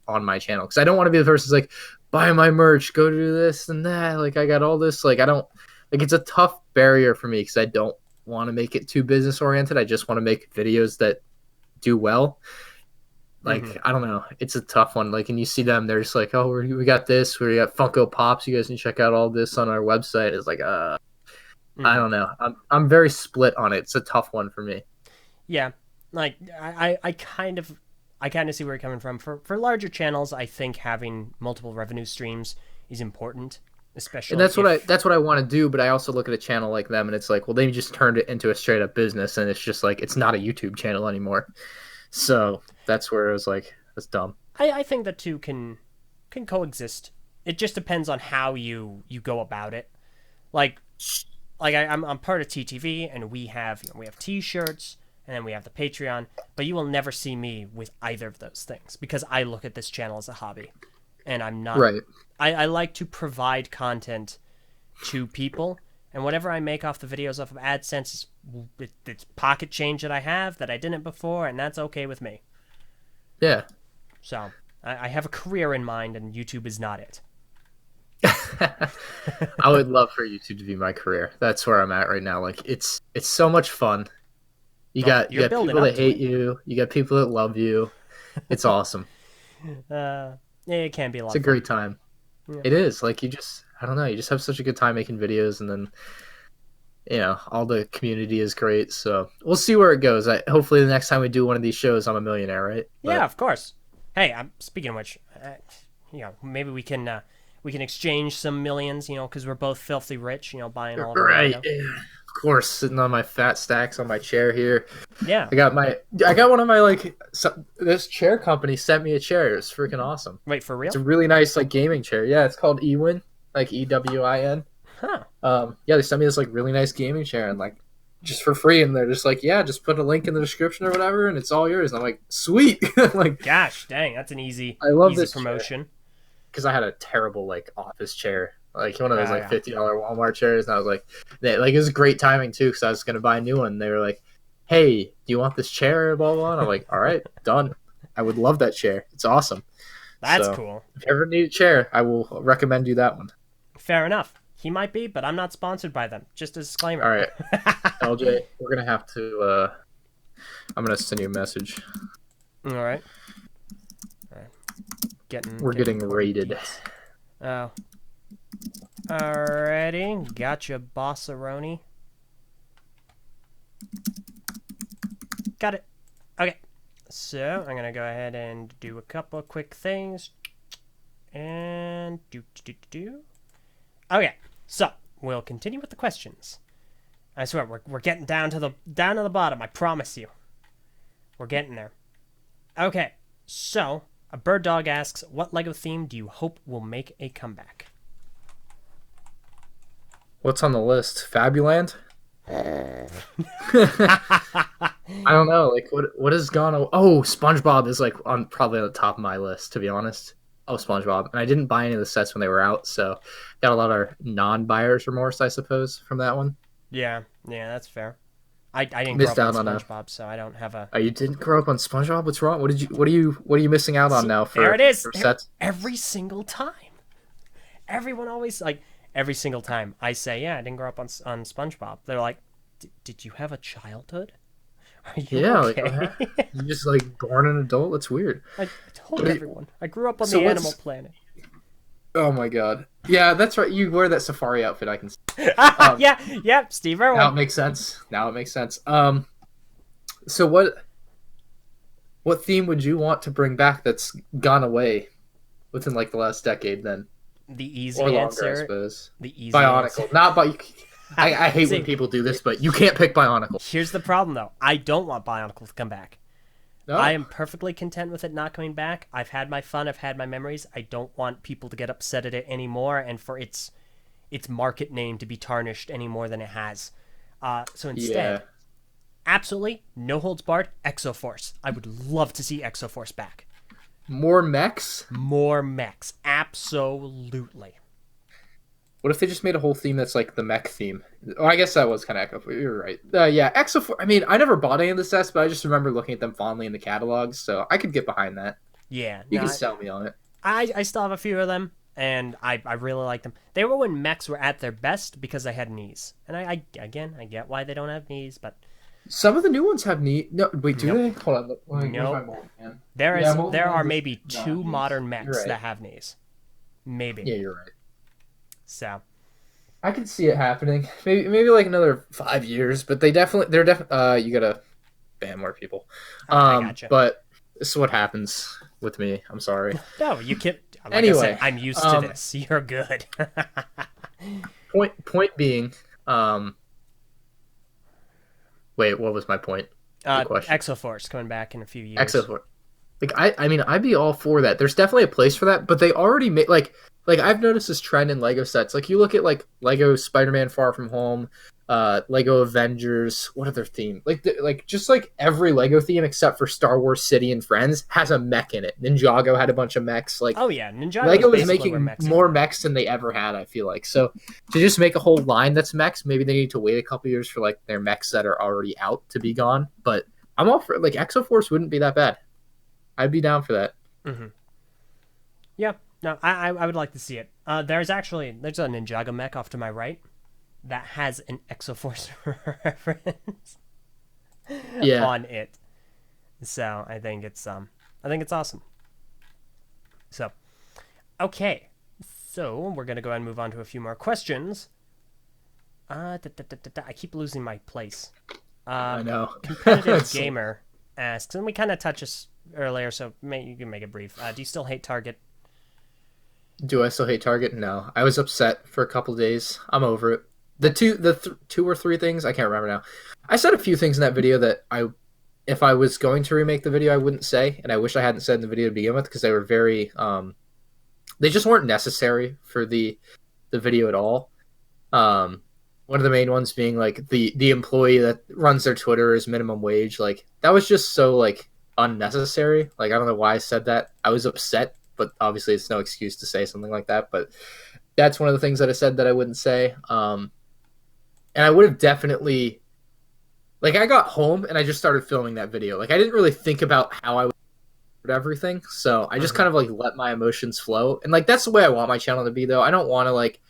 on my channel because I don't want to be the person who's like, buy my merch, go do this and that, like I got all this, like I don't like, it's a tough barrier for me because I don't want to make it too business oriented. I just want to make videos that do well. Like I don't know, it's a tough one. Like, and you see them, they're just like, oh, we got this, we got Funko Pops, you guys can check out all this on our website. It's like I don't know, I'm very split on it. It's a tough one for me. Yeah. Like I kind of see where you're coming from. For larger channels, I think having multiple revenue streams is important, especially. And that's what I want to do. But I also look at a channel like them, and it's like, well, they just turned it into a straight up business, and it's just like it's not a YouTube channel anymore. So that's where it was like, that's dumb. I think the two can coexist. It just depends on how you go about it. Like I'm part of TTV, and we have T-shirts. And then we have the Patreon, but you will never see me with either of those things because I look at this channel as a hobby. and I'm not. Right. I like to provide content to people, and whatever I make off the videos off of AdSense, it's pocket change that I have that I didn't before, and that's okay with me. Yeah. So I have a career in mind, and YouTube is not it. I would love for YouTube to be my career. That's where I'm at right now. Like it's so much fun. You got people that hate you. You got people that love you. It's awesome. Yeah, it can be a lot. It's a great time. Yeah. It is. Like I don't know, you just have such a good time making videos, and then all the community is great. So we'll see where it goes. Hopefully the next time we do one of these shows, I'm a millionaire, right? Yeah, of course. Hey, speaking of which, maybe we can exchange some millions, because we're both filthy rich, buying all of our right. Yeah. Of course, sitting on my fat stacks on my chair here. Yeah. I got one of my this chair company sent me a chair. It's freaking awesome. Wait, for real? It's a really nice gaming chair. Yeah, it's called Ewin, EWIN. Huh. Yeah, they sent me this really nice gaming chair and just for free, and they're just just put a link in the description or whatever, and it's all yours. And I'm like, sweet. Gosh, dang, that's an easy this promotion. Because I had a terrible office chair, one of those $50 Walmart chairs, and I was like, it was great timing too, because I was gonna buy a new one. They were like, hey, do you want this chair? Blah blah blah. And I'm like, all right, done. I would love that chair. It's awesome. That's cool. If you ever need a chair, I will recommend you that one. Fair enough. He might be, but I'm not sponsored by them. Just a disclaimer. All right, LJ, we're gonna have to. I'm gonna send you a message. All right. We're getting raided. Oh. Alrighty. Gotcha, bossaroni. Got it. Okay. So, I'm going to go ahead and do a couple of quick things. And Okay. So, we'll continue with the questions. I swear, we're getting down to the bottom, I promise you. We're getting there. Okay. So, a bird dog asks, what LEGO theme do you hope will make a comeback? What's on the list? Fabuland? I don't know. What has gone? Oh, SpongeBob is probably on the top of my list, to be honest. Oh, SpongeBob. And I didn't buy any of the sets when they were out, so got a lot of non-buyer's remorse, I suppose, from that one. Yeah, that's fair. I didn't grow up on SpongeBob, so I don't have a. Oh, you didn't grow up on SpongeBob? What's wrong? What are you missing out on now for? There it is. For sets? Every single time. Everyone always every single time I say, yeah, I didn't grow up on SpongeBob. They're like, did you have a childhood? Are you okay? You just born an adult. That's weird. I told everyone I grew up on the Animal Planet. Oh my god. Yeah, that's right. You wear that safari outfit. I can see. Yeah, Steve Irwin. Now it makes sense. So what theme would you want to bring back that's gone away within the last decade then? The easy or longer, answer. I suppose. The easy Bionicle. answer. Not I hate when people do this, but you can't pick Bionicle. Here's the problem though. I don't want Bionicle to come back. No. I am perfectly content with it not coming back. I've had my fun. I've had my memories. I don't want people to get upset at it anymore, and for its market name to be tarnished any more than it has. So instead, absolutely no holds barred. Exoforce. I would love to see Exoforce back. More mechs. More mechs. Absolutely. What if they just made a whole theme that's the mech theme? Oh, I guess that was kind of Echo. You're right. Yeah, Exoforce. I mean, I never bought any of the sets, but I just remember looking at them fondly in the catalogs, so I could get behind that. Yeah. You can sell me on it. I still have a few of them, and I really like them. They were when mechs were at their best because they had knees. And I get why they don't have knees, but... Some of the new ones have knees. No, wait, do they? Hold on. Nope. There are maybe two modern mechs that have knees. Maybe. Yeah, you're right. So, I could see it happening. Maybe another 5 years, but they're definitely. You gotta ban more people. I gotcha. But this is what happens with me. I'm sorry. No, you can't. Anyway, I said, I'm used to this. You're good. Point being, wait, what was my point? Exoforce coming back in a few years. Exoforce. Like I mean, I'd be all for that. There's definitely a place for that, but they already made like I've noticed this trend in Lego sets. Like you look at like Lego Spider-Man Far From Home, Lego Avengers. What other theme? Like just like every Lego theme except for Star Wars City and Friends has a mech in it. Ninjago had a bunch of mechs. Like Oh yeah, Ninjago Lego is is basically where making mechs more are. mechs than they ever had. I feel like so to just make a whole line that's mechs. Maybe they need to wait a couple years for like their mechs that are already out to be gone. But I'm all for like Exoforce wouldn't be that bad. I'd be down for that. Mm-hmm. Yeah, no, I would like to see it. There's a Ninjago mech off to my right that has an Exoforce reference Yeah. on it. So I think it's awesome. So, okay. So we're gonna go ahead and move on to a few more questions. I keep losing my place. I know. Competitive gamer asks, and we kind of touched this earlier, so you can make it brief. Do you still hate Target? Do I still hate Target? No. I was upset for a couple days. I'm over it. Two or three things I can't remember now. I said a few things in that video that if I was going to remake the video, I wouldn't say, and I wish I hadn't said in the video to begin with because they were very, they just weren't necessary for the video at all. One of the main ones being like the employee that runs their Twitter is minimum wage. Like that was just so like unnecessary. Like I don't know why I said that. I was upset, but obviously it's no excuse to say something like that. But that's one of the things that I said that I wouldn't say. And I would have definitely like I got home and I just started filming that video. Like I didn't really think about how I would everything, so I just kind of like let my emotions flow. And like that's the way I want my channel to be, though. I don't want to like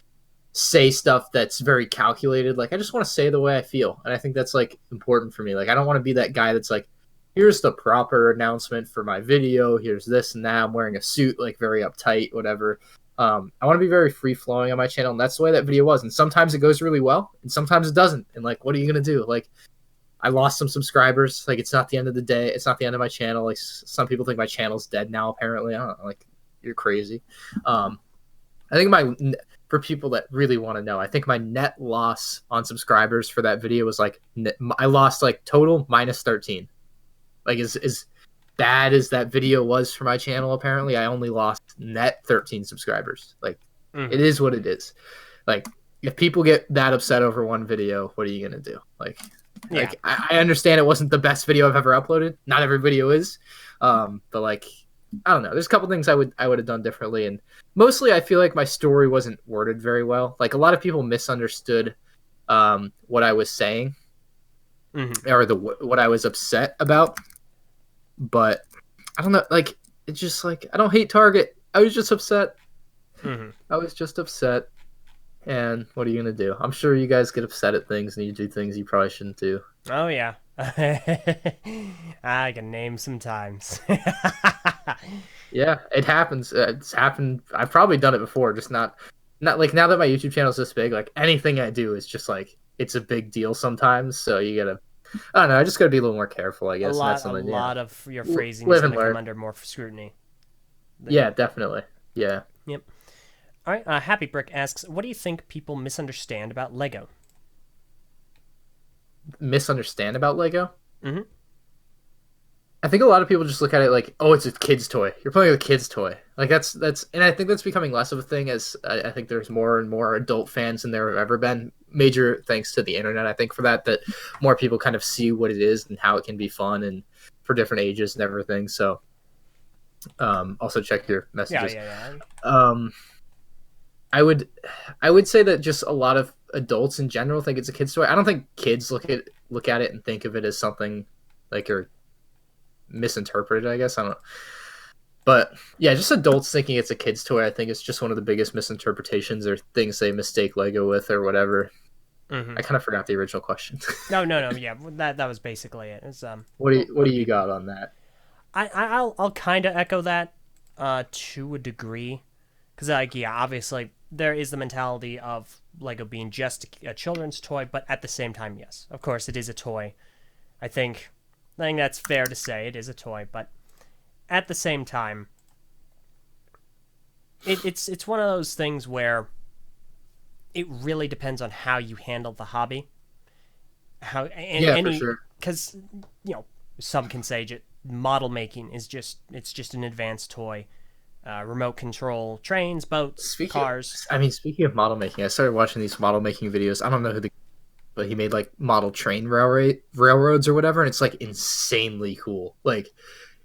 say stuff that's very calculated. Like I just want to say the way I feel, and I think that's like important for me. Like I don't want to be that guy that's like, here's the proper announcement for my video, here's this and that, I'm wearing a suit, like very uptight, whatever. I want to be very free flowing on my channel, and that's the way that video was. And sometimes it goes really well and sometimes it doesn't, and like what are you gonna do? Like I lost some subscribers. Like it's not the end of the day, it's not the end of my channel. Like some people think my channel's dead now, apparently. I don't know, like you're crazy. I think for people that really want to know, I think my net loss on subscribers for that video was like I lost like total minus 13. Like as bad as that video was for my channel, apparently I only lost net 13 subscribers. Like it is what it is. Like if people get that upset over one video, what are you gonna do? Like I understand it wasn't the best video I've ever uploaded. Not every video is, but like I don't know. There's a couple things I would have done differently, and mostly I feel like my story wasn't worded very well. Like a lot of people misunderstood what I was saying or what I was upset about. But I don't know. Like it's just like I don't hate Target. I was just upset. I was just upset. And what are you gonna do? I'm sure you guys get upset at things and you do things you probably shouldn't do. Oh yeah. I can name some times. Yeah, it happens. It's happened. I've probably done it before, just not like now that my YouTube channel is this big. Like anything I do is just like it's a big deal sometimes. So you gotta. I don't know. I just gotta be a little more careful, I guess. A lot of your phrasing is gonna come under more scrutiny. Yeah, definitely. Yeah. Yep. All right. Happy Brick asks, "What do you think people misunderstand about Lego?" Misunderstand about Lego? I think a lot of people just look at it like, oh, it's a kid's toy. You're playing with a kid's toy. Like that's, and I think that's becoming less of a thing as I think there's more and more adult fans than there have ever been. Major thanks to the internet, I think, for that more people kind of see what it is and how it can be fun and for different ages and everything. So, also check your messages. Yeah. I would say that just a lot of adults in general think it's a kid's toy. I don't think kids look at it and think of it as something like or misinterpreted, I guess. I don't know. But yeah, just adults thinking it's a kid's toy, I think it's just one of the biggest misinterpretations or things they mistake Lego with or whatever. I kind of forgot the original question. No. Yeah, that was basically it. It's, what do you got on that? I'll kind of echo that to a degree, because obviously there is the mentality of Lego being just a children's toy, but at the same time, yes, of course it is a toy. I think that's fair to say. It is a toy, but at the same time, it's one of those things where it really depends on how you handle the hobby. For sure. Because some can say model making is just an advanced toy. Remote control trains, boats, cars. Speaking of model making, I started watching these model making videos. I don't know who but he made like model train railroads or whatever, and it's like insanely cool. Like,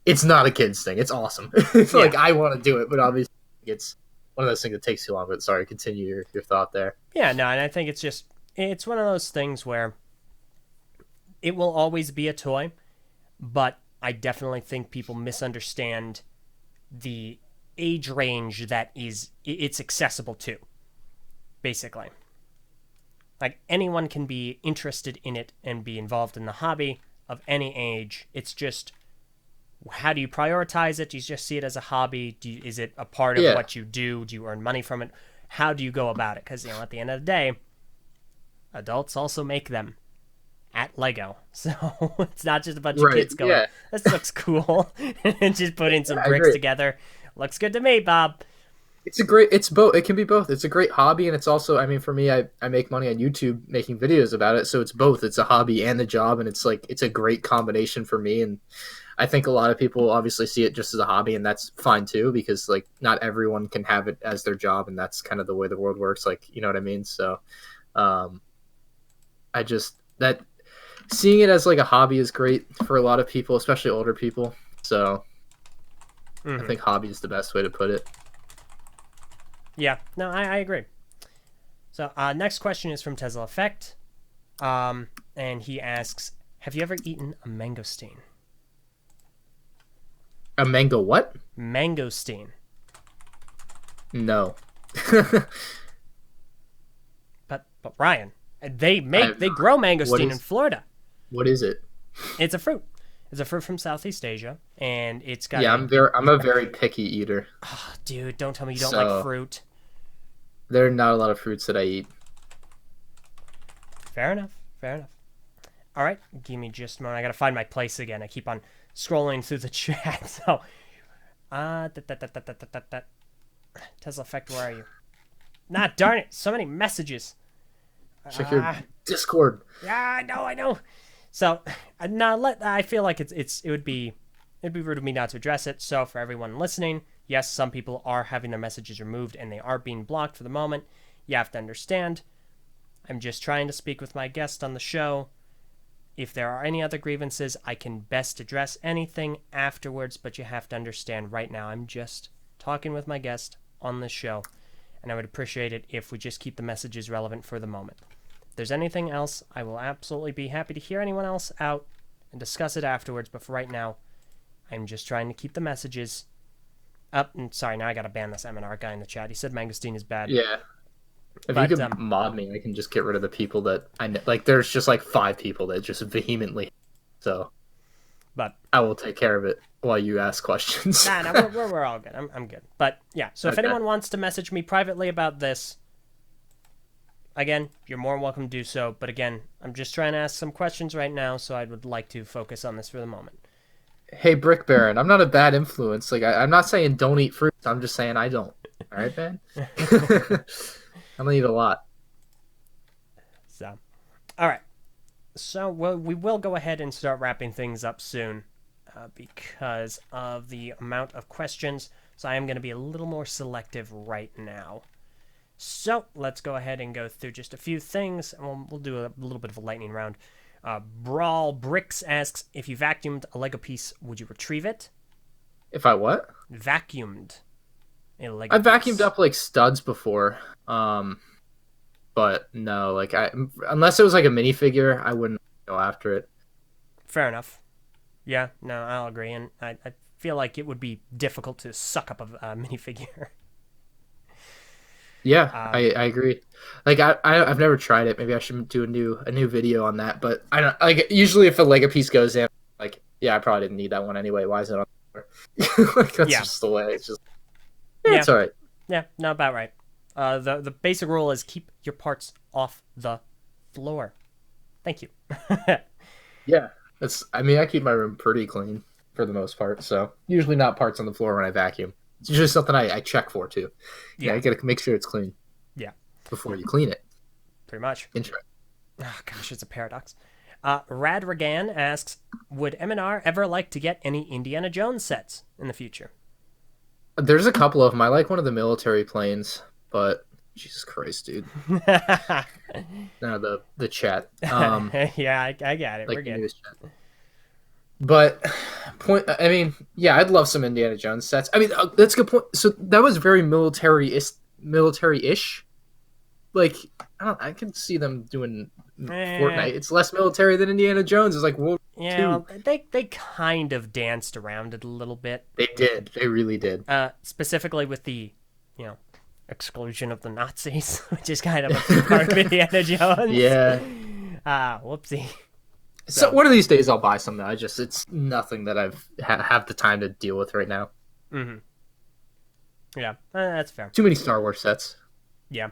it's not a kid's thing. It's awesome. It's like, I want to do it, but obviously it's one of those things that takes too long. But sorry, continue your thought there. Yeah, no, and I think it's one of those things where it will always be a toy, but I definitely think people misunderstand the age range that it's accessible to, basically. Like, anyone can be interested in it and be involved in the hobby of any age. It's just, how do you prioritize it? Do you just see it as a hobby? Is it a part of what you do? Do you earn money from it? How do you go about it? Because, at the end of the day, adults also make them at Lego. So it's not just a bunch of kids going, this looks cool, and just putting some bricks together. Looks good to me, Bob. It's both. It can be both. It's a great hobby, and it's also, for me, I make money on YouTube making videos about it, so it's both. It's a hobby and a job, and it's a great combination for me, and I think a lot of people obviously see it just as a hobby, and that's fine too, because like not everyone can have it as their job, and that's kind of the way the world works. Like, you know what I mean? So, seeing it as like a hobby is great for a lot of people, especially older people. So, I think hobby is the best way to put it. Yeah, no, I agree. So, next question is from Tesla Effect, and he asks, have you ever eaten a mangosteen? A mango what? Mangosteen. No. But Ryan, they grow mangosteen in Florida. What is it? It's a fruit. It's a fruit from Southeast Asia, and it's got. Yeah, I'm a very picky eater. Oh, dude, don't tell me you don't like fruit. There are not a lot of fruits that I eat. Fair enough. All right, give me just a moment. I gotta find my place again. I keep on scrolling through the chat. So, Tesla Effect, where are you? Nah, darn it! So many messages. Check your Discord. Yeah, I know. So, I feel like it would be rude of me not to address it. So, for everyone listening, yes, some people are having their messages removed and they are being blocked for the moment. You have to understand. I'm just trying to speak with my guest on the show. If there are any other grievances, I can best address anything afterwards, but you have to understand right now I'm just talking with my guest on this show, and I would appreciate it if we just keep the messages relevant for the moment. If there's anything else, I will absolutely be happy to hear anyone else out and discuss it afterwards, but for right now, I'm just trying to keep the messages up. And sorry, now I gotta ban this MNR guy in the chat. He said mangosteen is bad. Yeah. If you could mod me, I can just get rid of the people that I know. Like, there's just like 5 people that just vehemently. So, but I will take care of it while you ask questions. Nah, we're all good. I'm good. But yeah, so if anyone wants to message me privately about this, again, you're more than welcome to do so. But again, I'm just trying to ask some questions right now, so I would like to focus on this for the moment. Hey, Brick Baron, I'm not a bad influence. Like, I'm not saying don't eat fruits. I'm just saying I don't. All right, man? I don't eat a lot. So, all right. So we will go ahead and start wrapping things up soon because of the amount of questions. So I am going to be a little more selective right now. So let's go ahead and go through just a few things, and we'll do a little bit of a lightning round. Brawl Bricks asks, if you vacuumed a Lego piece, would you retrieve it? If I what? Vacuumed a Lego I've vacuumed up like studs before. But no, like unless it was like a minifigure, I wouldn't go after it. Fair enough. Yeah, no, I'll agree, and I feel like it would be difficult to suck up a minifigure. Yeah, I agree. Like I've never tried it. Maybe I should do a new video on that. But I don't like. Usually, if a Lego piece goes in, like, yeah, I probably didn't need that one anyway. Why is it on the floor? Like, that's just the way. It's just it's all right. Yeah, no, about right. The basic rule is keep your parts off the floor. Thank you. Yeah, I keep my room pretty clean for the most part. So usually not parts on the floor when I vacuum. It's usually something I check for too. Yeah, you gotta make sure it's clean. Yeah. Before you clean it. Pretty much. Interesting. Oh gosh, it's a paradox. Rad Regan asks, would M&R ever like to get any Indiana Jones sets in the future? There's a couple of them. I like one of the military planes, but Jesus Christ, dude. No, the chat. Yeah, I got it. Like We're good. chat. But I mean, yeah, I'd love some Indiana Jones sets. I mean, that's a good point. So that was very military-ish. Like, I can see them doing Fortnite. It's less military than Indiana Jones. It's like World War II. Well, they kind of danced around it a little bit. They did. They really did. Specifically with the, exclusion of the Nazis, which is kind of a part of Indiana Jones. Yeah. Whoopsie. So one of these days I'll buy some. Though. It's nothing that I've have the time to deal with right now. Mm-hmm. Yeah, that's fair. Too many Star Wars sets. Yeah.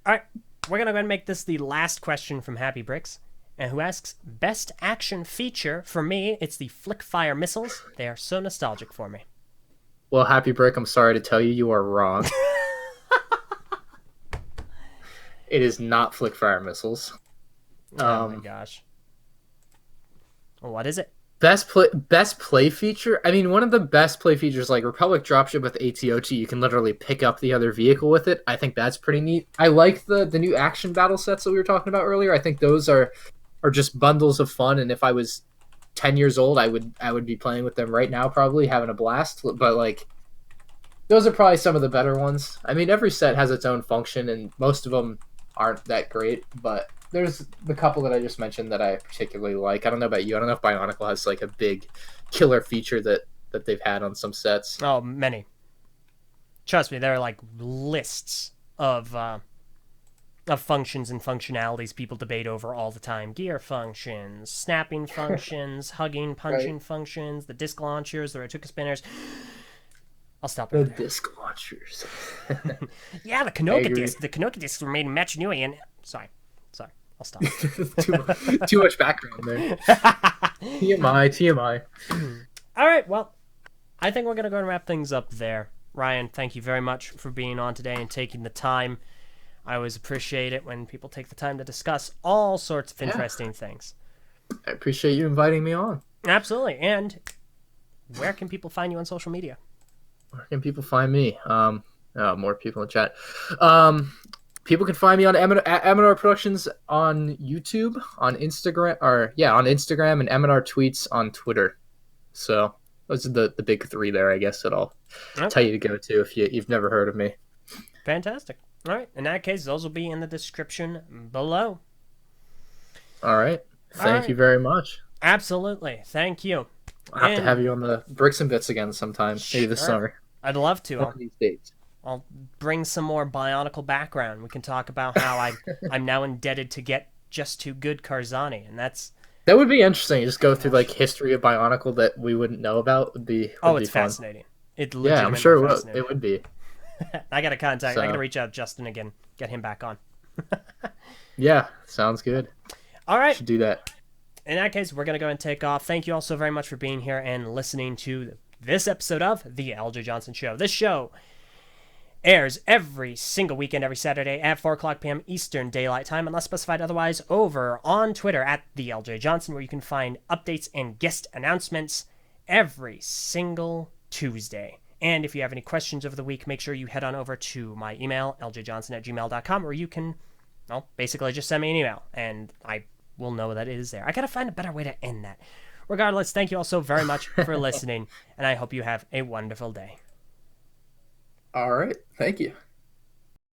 All right, we're gonna go ahead and make this the last question from Happy Bricks, and who asks, best action feature for me? It's the Flickfire missiles. They are so nostalgic for me. Well, Happy Brick, I'm sorry to tell you, you are wrong. It is not Flickfire missiles. Oh my gosh. What is it? Best play feature? I mean, one of the best play features, like Republic Dropship with ATOT, you can literally pick up the other vehicle with it. I think that's pretty neat. I like the new action battle sets that we were talking about earlier. I think those are just bundles of fun, and if I was 10 years old, I would be playing with them right now, probably having a blast. But like, those are probably some of the better ones. I mean, every set has its own function, and most of them aren't that great, but there's the couple that I just mentioned that I particularly like. I don't know about you. I don't know if Bionicle has like a big killer feature that they've had on some sets. Oh, many. Trust me, there are like lists of functions and functionalities people debate over all the time. Gear functions, snapping functions, hugging, punching functions, the disc launchers, the Rotuka spinners. I'll stop right there. Disc launchers. Yeah, the Kanoka discs. The Kanoka discs were made in Machinui, and sorry, I'll stop. too much background there. TMI. All right, well, I think we're gonna go and wrap things up there. Ryan, thank you very much for being on today and taking the time. I always appreciate it when people take the time to discuss all sorts of interesting things. I appreciate you inviting me on. Absolutely. And where can people find you on social media? Where can people find me? More people in chat. People can find me on MandRproductions on YouTube, on Instagram, on Instagram, and M&R Tweets on Twitter. So those are the big three there, I guess, that I'll tell you to go to if you've never heard of me. Fantastic. All right. In that case, those will be in the description below. All right. Thank you very much. Absolutely. Thank you. I'll have to have you on the Bricks and Bits again sometime, maybe this summer. I'd love to. One of these days. I'll bring some more Bionicle background. We can talk about how I'm now indebted to get Just Too Good Karzani, and that would be interesting. Just go through like history of Bionicle that we wouldn't know about. Would be fun. Fascinating. I'm sure it would be. I got to contact. I got to reach out to Justin again. Get him back on. Yeah, sounds good. All right, should do that. In that case, we're gonna go and take off. Thank you all so very much for being here and listening to this episode of the Eljay Johnsen Show. This show airs every single weekend, every Saturday at 4 o'clock p.m. Eastern Daylight Time, unless specified otherwise, over on Twitter at the Eljay Johnsen, where you can find updates and guest announcements every single Tuesday. And if you have any questions over the week, make sure you head on over to my email, ljjohnson@gmail.com, or you can, basically just send me an email, and I will know that it is there. I gotta find a better way to end that. Regardless, thank you all so very much for listening, and I hope you have a wonderful day. All right. Thank you.